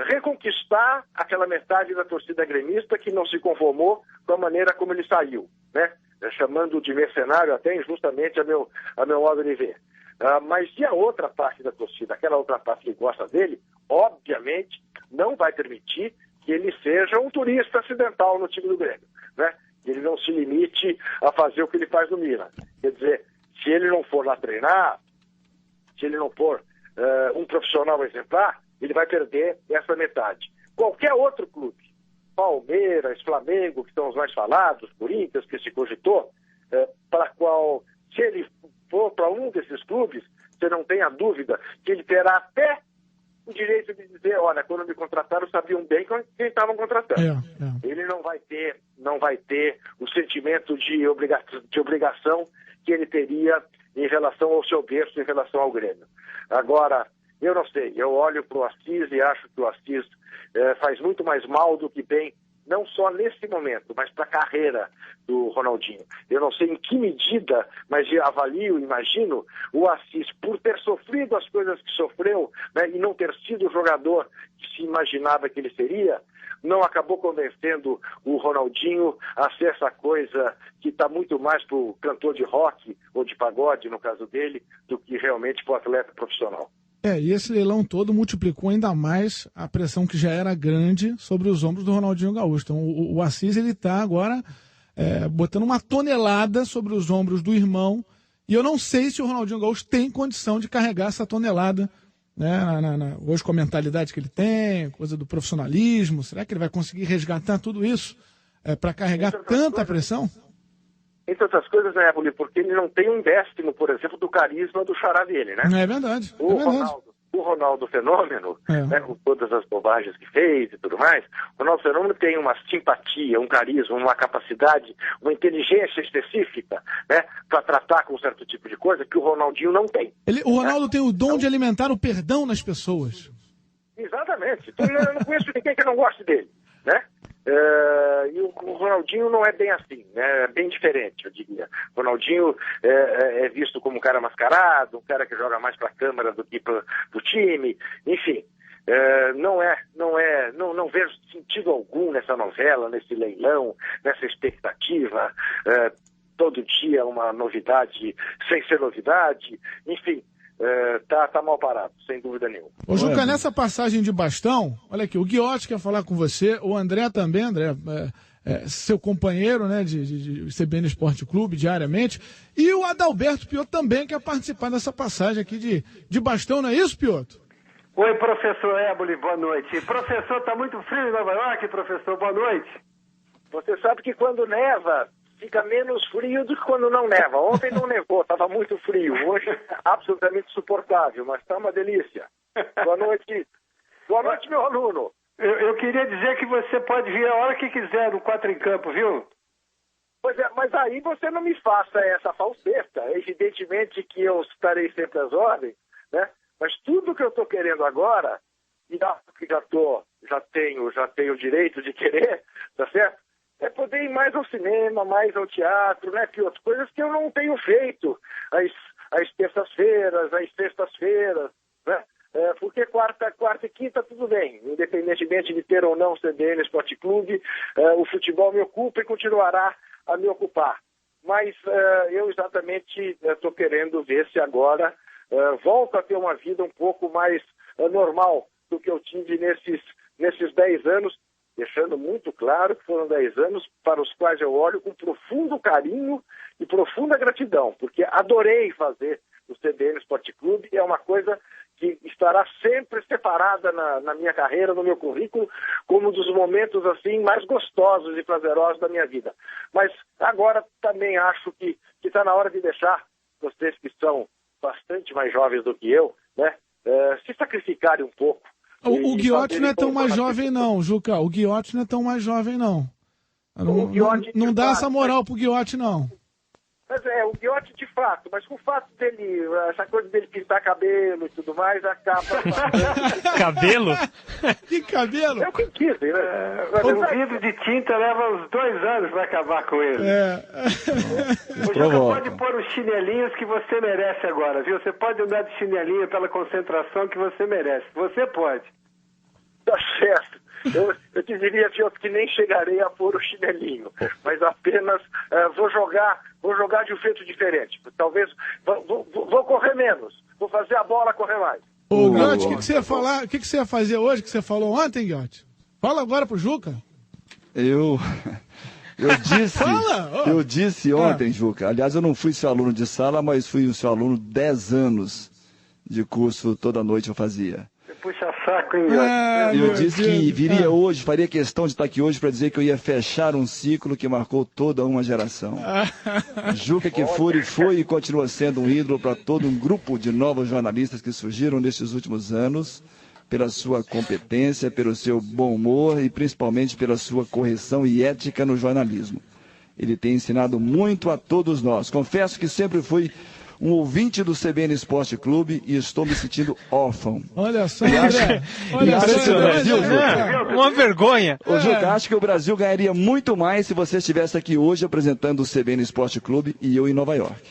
reconquistar aquela metade da torcida gremista que não se conformou com a maneira como ele saiu, né? Chamando de mercenário até injustamente a meu modo de ver. Mas e a outra parte da torcida, aquela outra parte que gosta dele, obviamente não vai permitir que ele seja um turista acidental no time do Grêmio, né? Que ele não se limite a fazer o que ele faz no Milan. Quer dizer, se ele não for lá treinar, se ele não for um profissional exemplar, ele vai perder essa metade. Qualquer outro clube, Palmeiras, Flamengo, que são os mais falados, Corinthians, que se cogitou, para qual, se ele for para um desses clubes, você não tenha dúvida que ele terá até o direito de dizer, olha, quando me contrataram, sabiam bem quem estavam contratando. Ele não vai ter o sentimento de obrigação que ele teria em relação ao seu berço, em relação ao Grêmio. Agora, eu não sei, eu olho para o Assis e acho que o Assis faz muito mais mal do que bem não só nesse momento, mas para a carreira do Ronaldinho. Eu não sei em que medida, mas eu avalio, imagino, o Assis, por ter sofrido as coisas que sofreu, né, e não ter sido o jogador que se imaginava que ele seria, não acabou convencendo o Ronaldinho a ser essa coisa que está muito mais para o cantor de rock ou de pagode, no caso dele, do que realmente para o atleta profissional. E esse leilão todo multiplicou ainda mais a pressão que já era grande sobre os ombros do Ronaldinho Gaúcho. Então, o Assis está agora botando uma tonelada sobre os ombros do irmão, e eu não sei se o Ronaldinho Gaúcho tem condição de carregar essa tonelada, né, hoje com a mentalidade que ele tem, coisa do profissionalismo. Será que ele vai conseguir resgatar tudo isso para carregar tanta pressão? Entre outras coisas, né, Éboli, porque ele não tem um décimo, por exemplo, do carisma do xará dele, né? É verdade. O Ronaldo Fenômeno, né, com todas as bobagens que fez e tudo mais, o Ronaldo Fenômeno tem uma simpatia, um carisma, uma capacidade, uma inteligência específica, né, para tratar com um certo tipo de coisa que o Ronaldinho não tem. O Ronaldo tem o dom de alimentar o perdão nas pessoas. Exatamente. Então, eu não conheço ninguém que não goste dele, né? E o Ronaldinho não é bem assim, né? É bem diferente, eu diria. O Ronaldinho é visto como um cara mascarado, um cara que joga mais para a câmara do que para o time, enfim. Não vejo sentido algum nessa novela, nesse leilão, nessa expectativa. Todo dia uma novidade sem ser novidade, enfim. Tá mal parado, sem dúvida nenhuma. Ô, Juca, nessa passagem de bastão, olha aqui, o Guiotti quer falar com você, o André também, seu companheiro, né, de CBN Esporte Clube, diariamente, e o Adalberto Piotto também quer participar dessa passagem aqui de bastão, não é isso, Piotto? Oi, professor Éboli, boa noite. Professor, tá muito frio em Nova York, professor, boa noite. Você sabe que quando neva, fica menos frio do que quando não neva. Ontem não nevou, estava muito frio. Hoje, absolutamente suportável, mas está uma delícia. Boa noite. Boa noite, meu aluno. Eu queria dizer que você pode vir a hora que quiser no 4 em Campo, viu? Pois é, mas aí você não me faça essa falseta. Evidentemente que eu estarei sempre às ordens, né? Mas tudo que eu estou querendo agora, e que já tenho o direito de querer, tá certo? É poder ir mais ao cinema, mais ao teatro, né, Piotr? Coisas que eu não tenho feito às terças-feiras, às sextas-feiras, né? Porque quarta e quinta tudo bem, independentemente de ter ou não CBN Esporte Clube, o futebol me ocupa e continuará a me ocupar. Mas eu exatamente estou querendo ver se agora volto a ter uma vida um pouco mais normal do que eu tive nesses 10 anos, deixando muito claro que foram 10 anos para os quais eu olho com profundo carinho e profunda gratidão, porque adorei fazer o CBN Esporte Clube, é uma coisa que estará sempre separada na minha carreira, no meu currículo, como um dos momentos assim mais gostosos e prazerosos da minha vida. Mas agora também acho que está na hora de deixar vocês que são bastante mais jovens do que eu, né, se sacrificarem um pouco. O Guiotti não é tão mais jovem não, Juca. O Guiotti não é tão mais jovem não. Não dá essa moral pro Guiotti não. Mas o Guiotti de fato, mas com o fato dele, essa coisa dele pintar cabelo e tudo mais, acaba... Cabelo? Que cabelo? É o que quis, né? O vidro de tinta leva uns 2 anos para acabar com ele. O Juca pode pôr os chinelinhos que você merece agora, viu? Você pode andar de chinelinho pela concentração que você merece. Você pode. Tá certo. Eu te diria, Piotr, que nem chegarei a pôr o chinelinho, mas apenas vou jogar de um jeito diferente. Talvez vou correr menos, vou fazer a bola correr mais. Ô, Guiotti, o que você ia falar? O que você ia fazer hoje que você falou ontem, Guiotti? Fala agora pro Juca. Eu disse ontem, Juca, aliás, eu não fui seu aluno de sala, mas fui o seu aluno 10 anos de curso, toda noite eu fazia. Puxa saco, hein, eu disse que viria hoje, faria questão de estar aqui hoje para dizer que eu ia fechar um ciclo que marcou toda uma geração. Juca Kfouri foi e continua sendo um ídolo para todo um grupo de novos jornalistas que surgiram nesses últimos anos, pela sua competência, pelo seu bom humor e principalmente pela sua correção e ética no jornalismo. Ele tem ensinado muito a todos nós. Confesso que sempre fui um ouvinte do CBN Esporte Clube e estou me sentindo órfão. Olha só, André. Olha só, uma vergonha. Ô, Juca, acho que o Brasil ganharia muito mais se você estivesse aqui hoje apresentando o CBN Esporte Clube e eu em Nova York.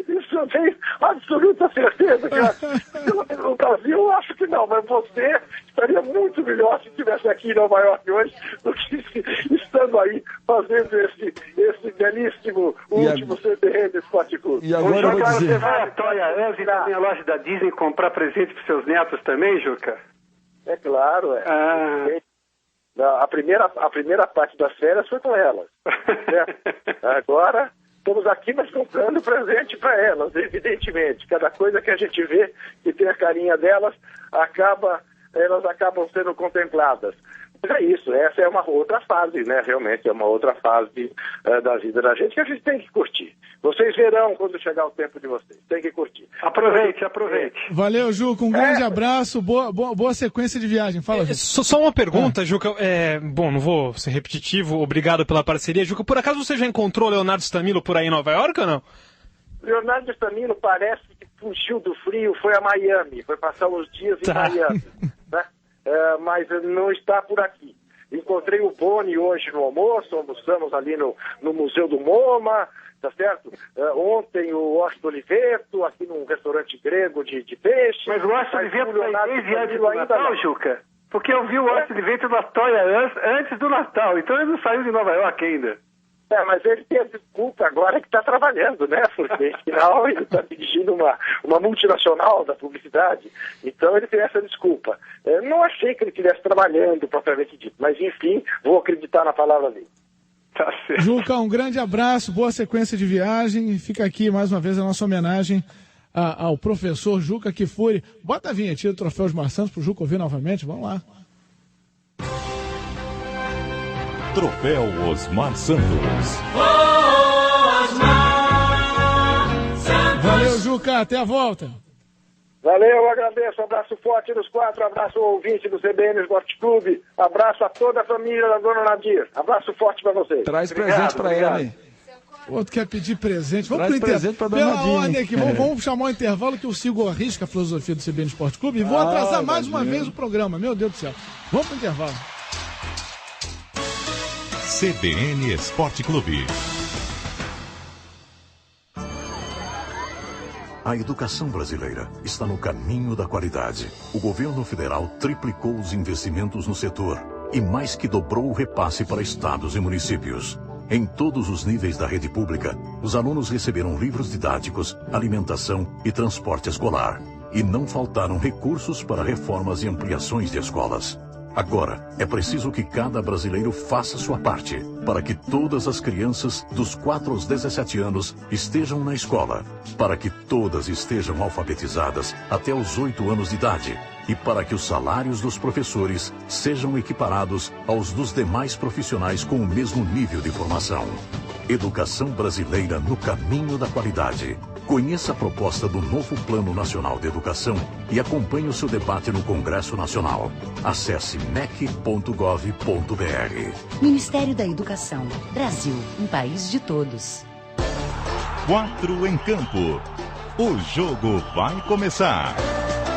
Isso eu tenho absoluta certeza que pelo menos no Brasil eu acho que não, mas você estaria muito melhor se estivesse aqui em Nova York hoje do que estando aí fazendo esse belíssimo último CBN Esporte Clube. E agora eu vou dizer... Você vai a Toia Us e na minha loja da Disney comprar presente para seus netos também, Juca? É claro, A primeira parte das férias foi com elas. Agora... estamos aqui, mas comprando presente para elas, evidentemente. Cada coisa que a gente vê que tem a carinha delas, elas acabam sendo contempladas. Mas é isso, essa é uma outra fase, né? Realmente é uma outra fase da vida da gente que a gente tem que curtir. Vocês verão quando chegar o tempo de vocês. Tem que curtir. Aproveite. Valeu, Juca. Um grande abraço. Boa sequência de viagem. Fala, Juca. Só uma pergunta, Juca. Bom, não vou ser repetitivo. Obrigado pela parceria. Juca, por acaso você já encontrou Leonardo Stamilo por aí em Nova York ou não? Leonardo Stamilo parece que fugiu do frio, foi a Miami. Foi passar uns dias em Miami. Né? Mas não está por aqui. Encontrei o Boni hoje no almoço, almoçamos ali no Museu do MoMA, tá certo? Ontem o Washington Oliveto, aqui num restaurante grego de peixe. Mas o Washington Oliveto está desde antes do Natal, Juca? Porque eu vi o Washington Oliveto na Toia Us antes do Natal, então ele não saiu de Nova York ainda. Mas ele tem a desculpa agora que está trabalhando, né? Porque, afinal, ele está dirigindo uma multinacional da publicidade, então ele tem essa desculpa. Não achei que ele estivesse trabalhando, propriamente dito, mas, enfim, vou acreditar na palavra dele. Tá certo. Juca, um grande abraço, boa sequência de viagem. Fica aqui, mais uma vez, a nossa homenagem ao professor Juca Kfouri. Bota a vinhetinha do Troféu Osmar Santos para o Juca ouvir novamente, vamos lá. Troféu Osmar Santos. Valeu, Juca, até a volta. Valeu, agradeço, abraço forte nos quatro, abraço ao ouvinte do CBN Esporte Clube, abraço a toda a família da Dona Nadir, abraço forte para vocês. Traz presente para ela, hein? Outro quer pedir presente. Vamos Traz pro presente pra Dona Pela ordem Nadir. aqui, vamos chamar o intervalo que eu sigo a risca a filosofia do CBN Esporte Clube e vou atrasar mais uma vez o programa, meu Deus do céu. Vamos pro intervalo. CBN Esporte Clube. A educação brasileira está no caminho da qualidade. O governo federal triplicou os investimentos no setor e mais que dobrou o repasse para estados e municípios. Em todos os níveis da rede pública, os alunos receberam livros didáticos, alimentação e transporte escolar. E não faltaram recursos para reformas e ampliações de escolas. Agora, é preciso que cada brasileiro faça sua parte para que todas as crianças dos 4 aos 17 anos estejam na escola, para que todas estejam alfabetizadas até os 8 anos de idade e para que os salários dos professores sejam equiparados aos dos demais profissionais com o mesmo nível de formação. Educação brasileira no caminho da qualidade. Conheça a proposta do novo Plano Nacional de Educação e acompanhe o seu debate no Congresso Nacional. Acesse mec.gov.br. Ministério da Educação. Brasil, um país de todos. 4 em campo. O jogo vai começar.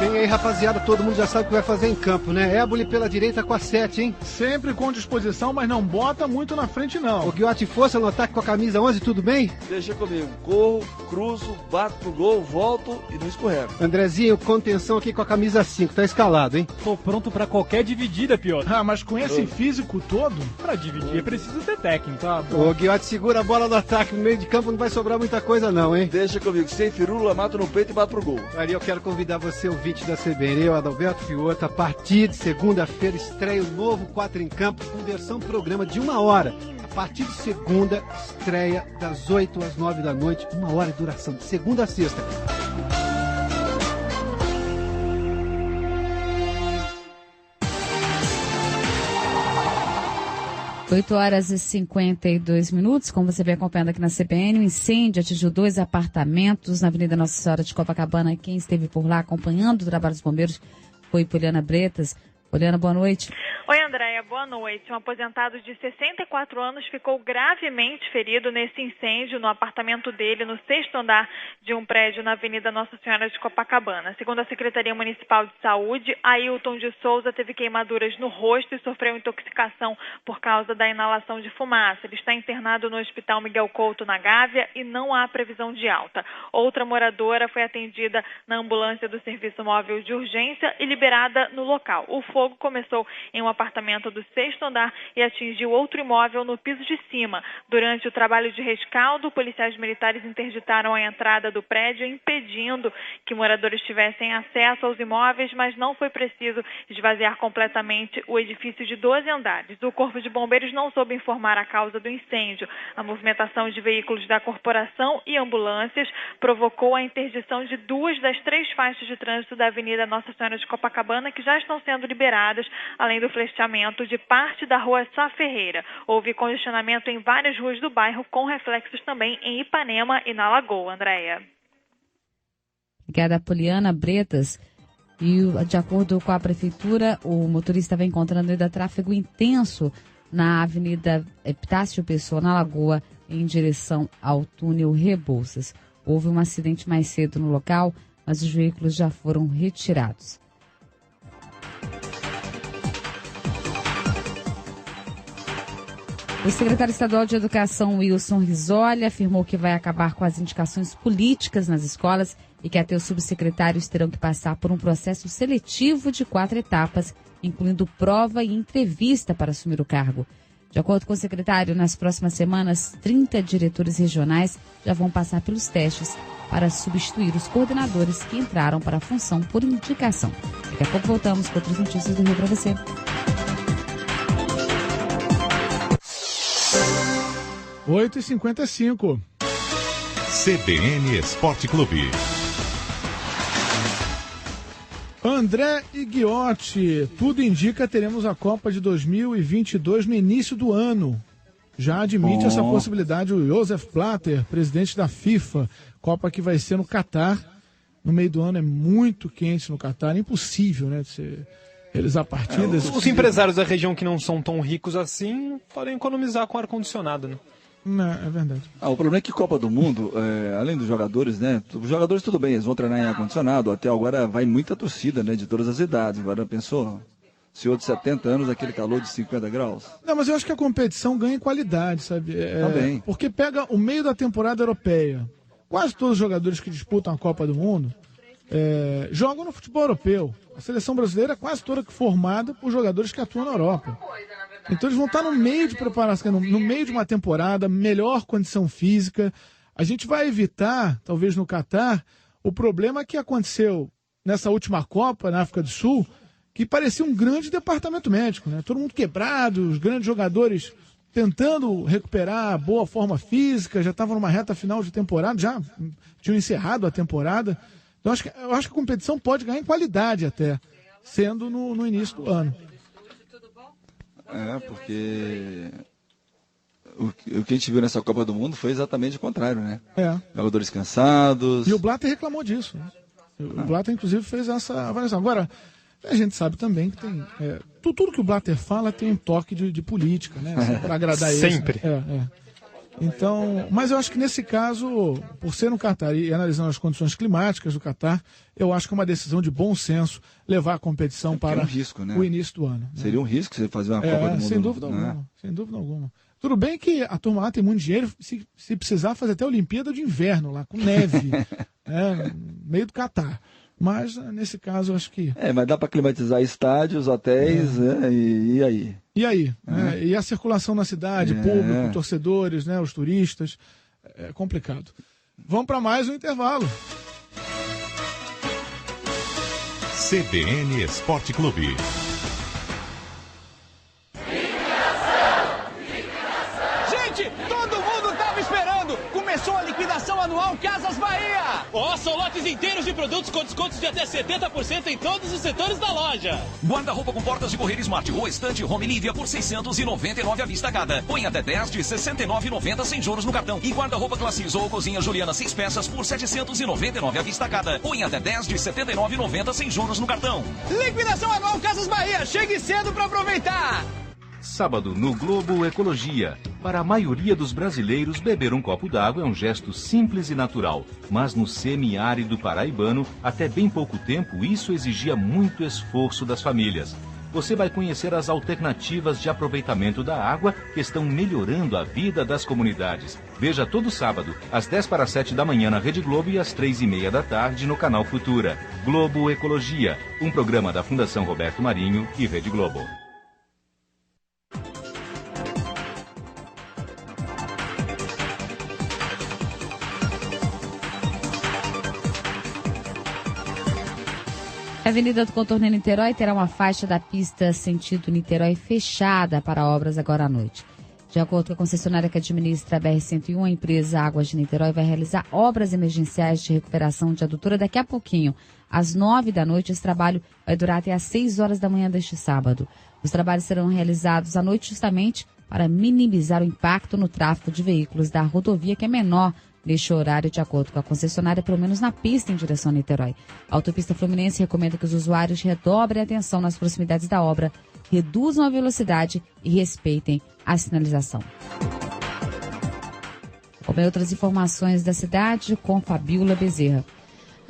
Bem aí, rapaziada, todo mundo já sabe o que vai fazer em campo, né? Éboli pela direita com a 7, hein? Sempre com disposição, mas não bota muito na frente, não. O Guiotti força no ataque com a camisa 11, tudo bem? Deixa comigo. Corro, cruzo, bato pro gol, volto e não escorrego. Andrezinho, contenção aqui com a camisa 5, tá escalado, hein? Tô pronto pra qualquer dividida, Piotr. Mas com esse físico todo? Pra dividir é preciso ter técnico. Tá bom. O Guiotti segura a bola no ataque, no meio de campo não vai sobrar muita coisa não, hein? Deixa comigo. Sem firula, mato no peito e bato pro gol. Ali eu quero convidar você, ouvinte da CBN, eu, Adalberto Fiota, a partir de segunda-feira estreia o novo 4 em Campo com versão programa de 1 hora. A partir de segunda, estreia das 8 às 9 da noite, 1 hora de duração, de segunda a sexta. Oito horas e 52 minutos, como você vem acompanhando aqui na CBN, o incêndio atingiu 2 apartamentos na Avenida Nossa Senhora de Copacabana. Quem esteve por lá acompanhando o trabalho dos bombeiros foi Poliana Bretas. Poliana, boa noite. Oi, Andréia, boa noite. Um aposentado de 64 anos ficou gravemente ferido nesse incêndio no apartamento dele, no 6º andar de um prédio na Avenida Nossa Senhora de Copacabana. Segundo a Secretaria Municipal de Saúde, Ailton de Souza teve queimaduras no rosto e sofreu intoxicação por causa da inalação de fumaça. Ele está internado no Hospital Miguel Couto, na Gávea, e não há previsão de alta. Outra moradora foi atendida na ambulância do Serviço Móvel de Urgência e liberada no local. O fogo começou em um apartamento do 6º andar e atingiu outro imóvel no piso de cima. Durante o trabalho de rescaldo, policiais militares interditaram a entrada do prédio, impedindo que moradores tivessem acesso aos imóveis, mas não foi preciso esvaziar completamente o edifício de 12 andares. O Corpo de Bombeiros não soube informar a causa do incêndio. A movimentação de veículos da corporação e ambulâncias provocou a interdição de 2 das 3 faixas de trânsito da Avenida Nossa Senhora de Copacabana, que já estão sendo liberadas, além do fechamento de parte da Rua Sá Ferreira. Houve congestionamento em várias ruas do bairro, com reflexos também em Ipanema e na Lagoa. Andréia. Obrigada, Poliana Bretas. E, de acordo com a Prefeitura, o motorista vem encontrando ainda tráfego intenso na Avenida Epitácio Pessoa, na Lagoa, em direção ao túnel Rebouças. Houve um acidente mais cedo no local, mas os veículos já foram retirados. O secretário estadual de Educação, Wilson Risoli, afirmou que vai acabar com as indicações políticas nas escolas e que até os subsecretários terão que passar por um processo seletivo de 4 etapas, incluindo prova e entrevista para assumir o cargo. De acordo com o secretário, nas próximas semanas, 30 diretores regionais já vão passar pelos testes para substituir os coordenadores que entraram para a função por indicação. Daqui a pouco voltamos com outras notícias do Rio para você. – 8h55. CBN Esporte Clube. André Ighiotti, tudo indica teremos a Copa de 2022 no início do ano. Já admite essa possibilidade o Josef Blatter, presidente da FIFA. Copa que vai ser no Catar. No meio do ano é muito quente no Catar, é impossível, né, de ser realizar partidas. Os empresários da região que não são tão ricos assim podem economizar com ar-condicionado, né? Não, é verdade. O problema é que Copa do Mundo, além dos jogadores, né? Os jogadores tudo bem, eles vão treinar em ar-condicionado. Até agora vai muita torcida, né? De todas as idades. Agora pensou, senhor de 70 anos, aquele calor de 50 graus. Não, mas eu acho que a competição ganha em qualidade, sabe? Também. Porque pega o meio da temporada europeia. Quase todos os jogadores que disputam a Copa do Mundo jogam no futebol europeu. A seleção brasileira é quase toda formada por jogadores que atuam na Europa. Então eles vão estar no meio de preparação, no meio de uma temporada, melhor condição física. A gente vai evitar, talvez no Catar, o problema que aconteceu nessa última Copa, na África do Sul, que parecia um grande departamento médico, né? Todo mundo quebrado, os grandes jogadores tentando recuperar a boa forma física, já estavam numa reta final de temporada, já tinham encerrado a temporada. Então eu acho que a competição pode ganhar em qualidade até, sendo no início do ano. Porque o que a gente viu nessa Copa do Mundo foi exatamente o contrário, né? Jogadores cansados. E o Blatter reclamou disso, né? O Blatter, inclusive, fez essa avaliação. Agora, a gente sabe também que tem... tudo que o Blatter fala tem um toque de política, né? Para agradar ele. Sempre. Então, mas eu acho que nesse caso, por ser no Catar e analisando as condições climáticas do Catar, eu acho que é uma decisão de bom senso levar a competição para risco, né? o início do ano. Seria um risco você fazer uma Copa do Mundo. Sem dúvida alguma, sem dúvida alguma. Tudo bem que a turma lá tem muito dinheiro, se precisar fazer até a Olimpíada de Inverno lá, com neve, no meio do Catar. Mas, nesse caso, eu acho que... mas dá para climatizar estádios, hotéis, né? E aí? E aí? E a circulação na cidade, público, torcedores, né? Os turistas. É complicado. Vamos para mais um intervalo. CBN Esporte Clube. Gente, todo mundo estava esperando. Começou a liquidação anual Casas Bahia. São lotes inteiros de produtos com descontos de até 70% em todos os setores da loja. Guarda-roupa com portas de correr Smart ou estante Home Livia por 699 à vista cada. Põe até 10 de 69,90 sem juros no cartão. E guarda-roupa Classe ISO ou cozinha Juliana 6 peças por 799 à vista cada. Põe até 10 de 79,90 sem juros no cartão. Liquidação anual Casas Bahia. Chegue cedo para aproveitar. Sábado no Globo Ecologia. Para a maioria dos brasileiros, beber um copo d'água é um gesto simples e natural. Mas no semiárido paraibano, até bem pouco tempo, isso exigia muito esforço das famílias. Você vai conhecer as alternativas de aproveitamento da água que estão melhorando a vida das comunidades. Veja todo sábado, às 10 para 7 da manhã na Rede Globo e às 3:30 da tarde no canal Futura. Globo Ecologia, um programa da Fundação Roberto Marinho e Rede Globo. A Avenida do Contorno em Niterói terá uma faixa da pista sentido Niterói fechada para obras agora à noite. De acordo com a concessionária que administra a BR-101, a empresa Águas de Niterói vai realizar obras emergenciais de recuperação de adutora daqui a pouquinho. Às 9 da noite, esse trabalho vai durar até às 6 horas da manhã deste sábado. Os trabalhos serão realizados à noite justamente para minimizar o impacto no tráfego de veículos da rodovia, que é menor neste horário, de acordo com a concessionária, pelo menos na pista em direção a Niterói. A Autopista Fluminense recomenda que os usuários redobrem a atenção nas proximidades da obra, reduzam a velocidade e respeitem a sinalização. Como outras informações da cidade, com Fabiola Bezerra.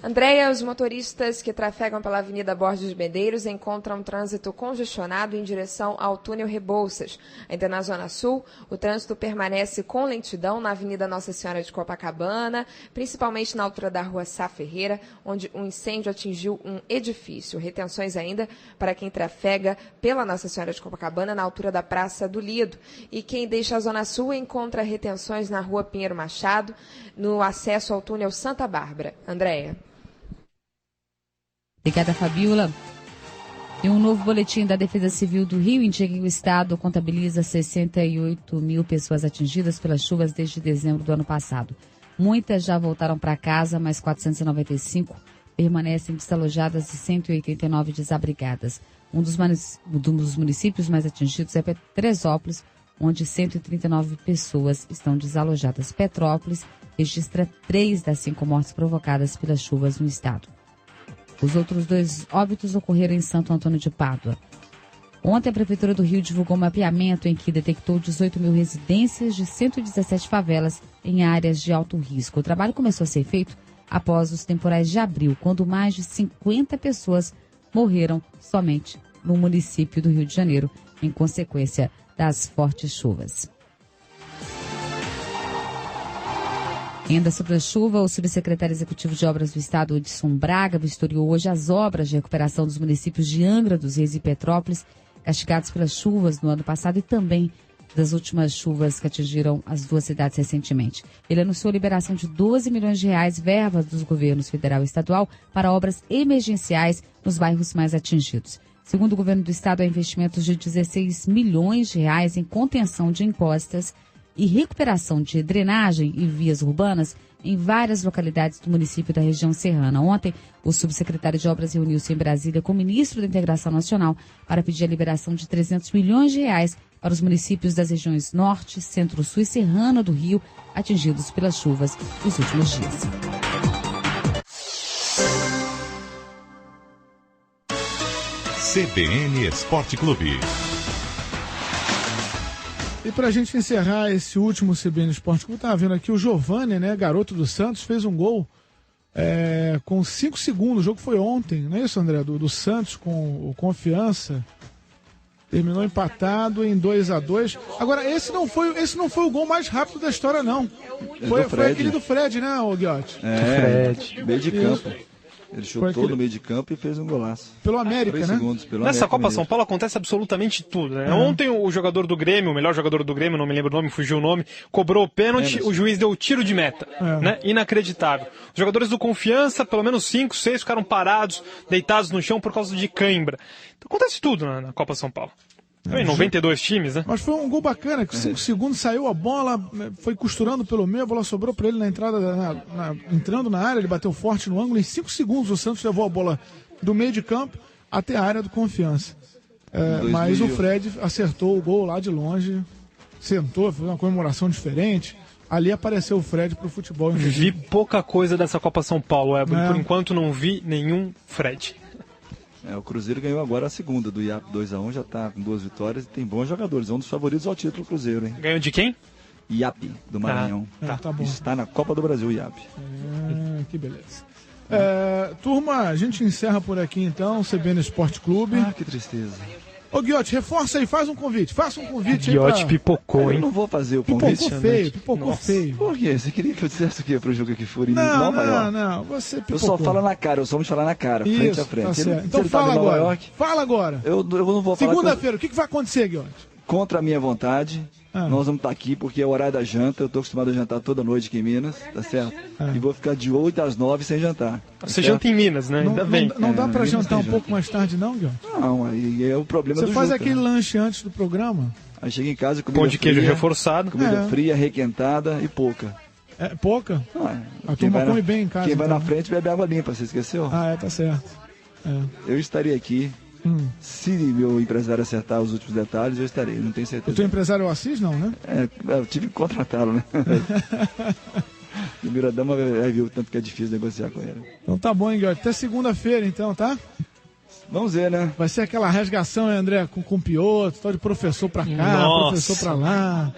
Andréia, os motoristas que trafegam pela Avenida Borges Medeiros encontram trânsito congestionado em direção ao túnel Rebouças. Ainda na Zona Sul, o trânsito permanece com lentidão na Avenida Nossa Senhora de Copacabana, principalmente na altura da Rua Sá Ferreira, onde um incêndio atingiu um edifício. Retenções ainda para quem trafega pela Nossa Senhora de Copacabana, na altura da Praça do Lido. E quem deixa a Zona Sul encontra retenções na Rua Pinheiro Machado, no acesso ao túnel Santa Bárbara. Andréia. Obrigada, Fabiola. E um novo boletim da Defesa Civil do Rio indica que o Estado contabiliza 68 mil pessoas atingidas pelas chuvas desde dezembro do ano passado. Muitas já voltaram para casa, mas 495 permanecem desalojadas e 189 desabrigadas. Um dos municípios mais atingidos é Petresópolis, onde 139 pessoas estão desalojadas. Petrópolis registra 3 das 5 mortes provocadas pelas chuvas no estado. Os outros 2 óbitos ocorreram em Santo Antônio de Pádua. Ontem, a Prefeitura do Rio divulgou um mapeamento em que detectou 18 mil residências de 117 favelas em áreas de alto risco. O trabalho começou a ser feito após os temporais de abril, quando mais de 50 pessoas morreram somente no município do Rio de Janeiro, em consequência das fortes chuvas. Ainda sobre a chuva, o subsecretário executivo de obras do estado, Edson Braga, vistoriou hoje as obras de recuperação dos municípios de Angra dos Reis e Petrópolis, castigados pelas chuvas no ano passado e também das últimas chuvas que atingiram as 2 cidades recentemente. Ele anunciou a liberação de 12 milhões de reais, verbas dos governos federal e estadual, para obras emergenciais nos bairros mais atingidos. Segundo o governo do estado, há investimentos de 16 milhões de reais em contenção de encostas e recuperação de drenagem e vias urbanas em várias localidades do município da região serrana. Ontem, o subsecretário de Obras reuniu-se em Brasília com o ministro da Integração Nacional para pedir a liberação de 300 milhões de reais para os municípios das regiões Norte, Centro-Sul e Serrana do Rio, atingidos pelas chuvas dos últimos dias. CBN Esporte Clube. E pra gente encerrar esse último CBN Esporte Clube, tava vendo aqui o Giovani, né, garoto do Santos, fez um gol com 5 segundos. O jogo foi ontem, não é isso, André? Do Santos com o Confiança. Terminou empatado em 2-2. Agora, esse não foi o gol mais rápido da história, não. Foi aquele do Fred, né, Guiotti? Fred, meio de campo. Ele chutou no meio de campo e fez um golaço. Pelo América, 3 né? segundos, pelo Nessa América Copa mesmo. São Paulo acontece absolutamente tudo, né? Ontem o jogador do Grêmio, o melhor jogador do Grêmio, não me lembro o nome, fugiu o nome, cobrou o pênalti, o juiz deu o tiro de meta, né? Inacreditável. Os jogadores do Confiança, pelo menos 5, 6, ficaram parados, deitados no chão por causa de cãibra. Então acontece tudo na Copa São Paulo. Em 92 times, né? Mas foi um gol bacana, que 5 segundos saiu a bola, foi costurando pelo meio, a bola sobrou para ele na entrada, entrando na área, ele bateu forte no ângulo. Em 5 segundos o Santos levou a bola do meio de campo até a área do Confiança. Mas o Fred acertou o gol lá de longe, sentou, fez uma comemoração diferente. Ali apareceu o Fred pro futebol. Vi pouca coisa dessa Copa São Paulo, Por enquanto não vi nenhum Fred. O Cruzeiro ganhou agora a segunda do IAP 2-1, já está com 2 vitórias e tem bons jogadores. É um dos favoritos ao título do Cruzeiro, hein? Ganhou de quem? IAP, do Maranhão. Tá bom. Está na Copa do Brasil, IAP. Que beleza. Turma, a gente encerra por aqui então, CBN Esporte Clube. Que tristeza. Ô Guiotti, reforça aí, faça um convite aí. Guiotti pipocou, hein? Eu não vou fazer o convite. Pipocou feio. Por quê? Você queria que eu dissesse o quê pro jogo que for em Nova York? Não, você pipocou. Eu só falo na cara, vamos falar na cara, frente a frente. Tá certo. Então fala agora. Fala agora. Eu não vou falar. Segunda-feira, o que vai acontecer, Guiotti? Contra a minha vontade, nós vamos estar aqui porque é o horário da janta. Eu tô acostumado a jantar toda noite aqui em Minas, tá certo? E vou ficar de 8 às 9 sem jantar. Você janta em Minas, né? Ainda bem. Não dá pra jantar um pouco mais tarde, não, Guilherme? Não, aí é o problema do Você faz Juca, aquele lanche antes do programa? Aí chega em casa, comida pão de queijo fria, reforçado. Comida fria, requentada e pouca. Pouca? A turma come bem em casa. Quem vai então, na frente bebe água limpa, você esqueceu? Tá certo. Eu estaria aqui. Se meu empresário acertar os últimos detalhes, eu estarei, não tenho certeza. O teu empresário é o Assis, não, né? Eu tive que contratá-lo, né? Primeira dama viu tanto que é difícil negociar com ele. Então tá bom, hein, Guilherme? Até segunda-feira, então, tá? Vamos ver, né? Vai ser aquela rasgação, hein, André, com o Pioto, tal de professor pra cá, professor pra lá.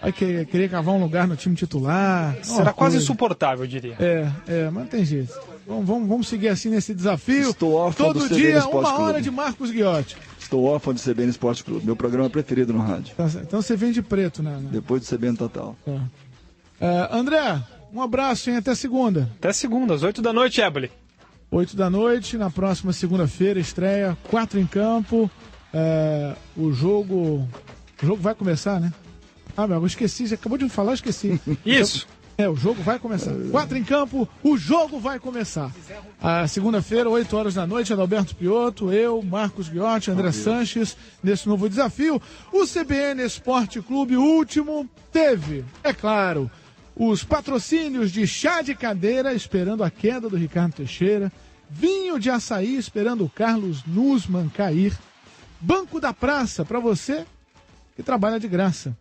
Vai querer cavar um lugar no time titular. Será quase insuportável, eu diria. Mas não tem jeito. Vamos seguir assim nesse desafio. Estou órfão todo do dia, CBN Esporte 1 hora Clube. de Marcos Guiotti. Estou órfão do CBN Esporte Clube, meu programa preferido no rádio. Então você vem de preto, né? Depois do CBN Total. André, um abraço, hein? Até segunda. Até segunda, às 8 da noite, Éboli. 8 da noite, na próxima segunda-feira, estreia 4 em campo. O jogo vai começar, né? Eu esqueci, você acabou de me falar, eu esqueci. Isso. O jogo vai começar. 4 em campo, o jogo vai começar. A segunda-feira, 8 horas da noite, Adalberto Pioto, eu, Marcos Guiotti, André Sanches, nesse novo desafio. O CBN Esporte Clube, o último, teve, é claro, os patrocínios de chá de cadeira, esperando a queda do Ricardo Teixeira, vinho de açaí, esperando o Carlos Nussmann cair, Banco da Praça, para você que trabalha de graça.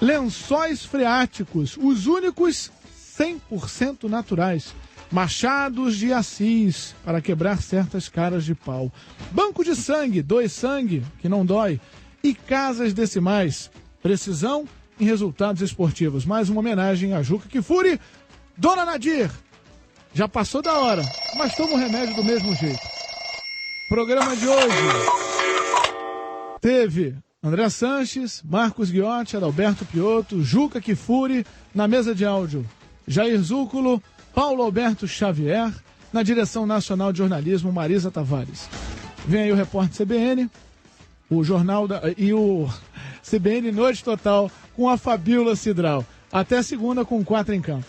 Lençóis freáticos, os únicos 100% naturais. Machados de Assis, para quebrar certas caras de pau. Banco de sangue, doe sangue, que não dói. E Casas Decimais, precisão em resultados esportivos. Mais uma homenagem a Juca Kfouri. Dona Nadir, já passou da hora, mas toma o remédio do mesmo jeito. Programa de hoje teve André Sanches, Marcos Guiotti, Adalberto Pioto, Juca Kfouri, na mesa de áudio, Jair Zúculo, Paulo Alberto Xavier, na direção nacional de jornalismo, Marisa Tavares. Vem aí o repórter CBN, o jornal e o CBN Noite Total com a Fabíola Cidral. Até segunda com 4 em campo.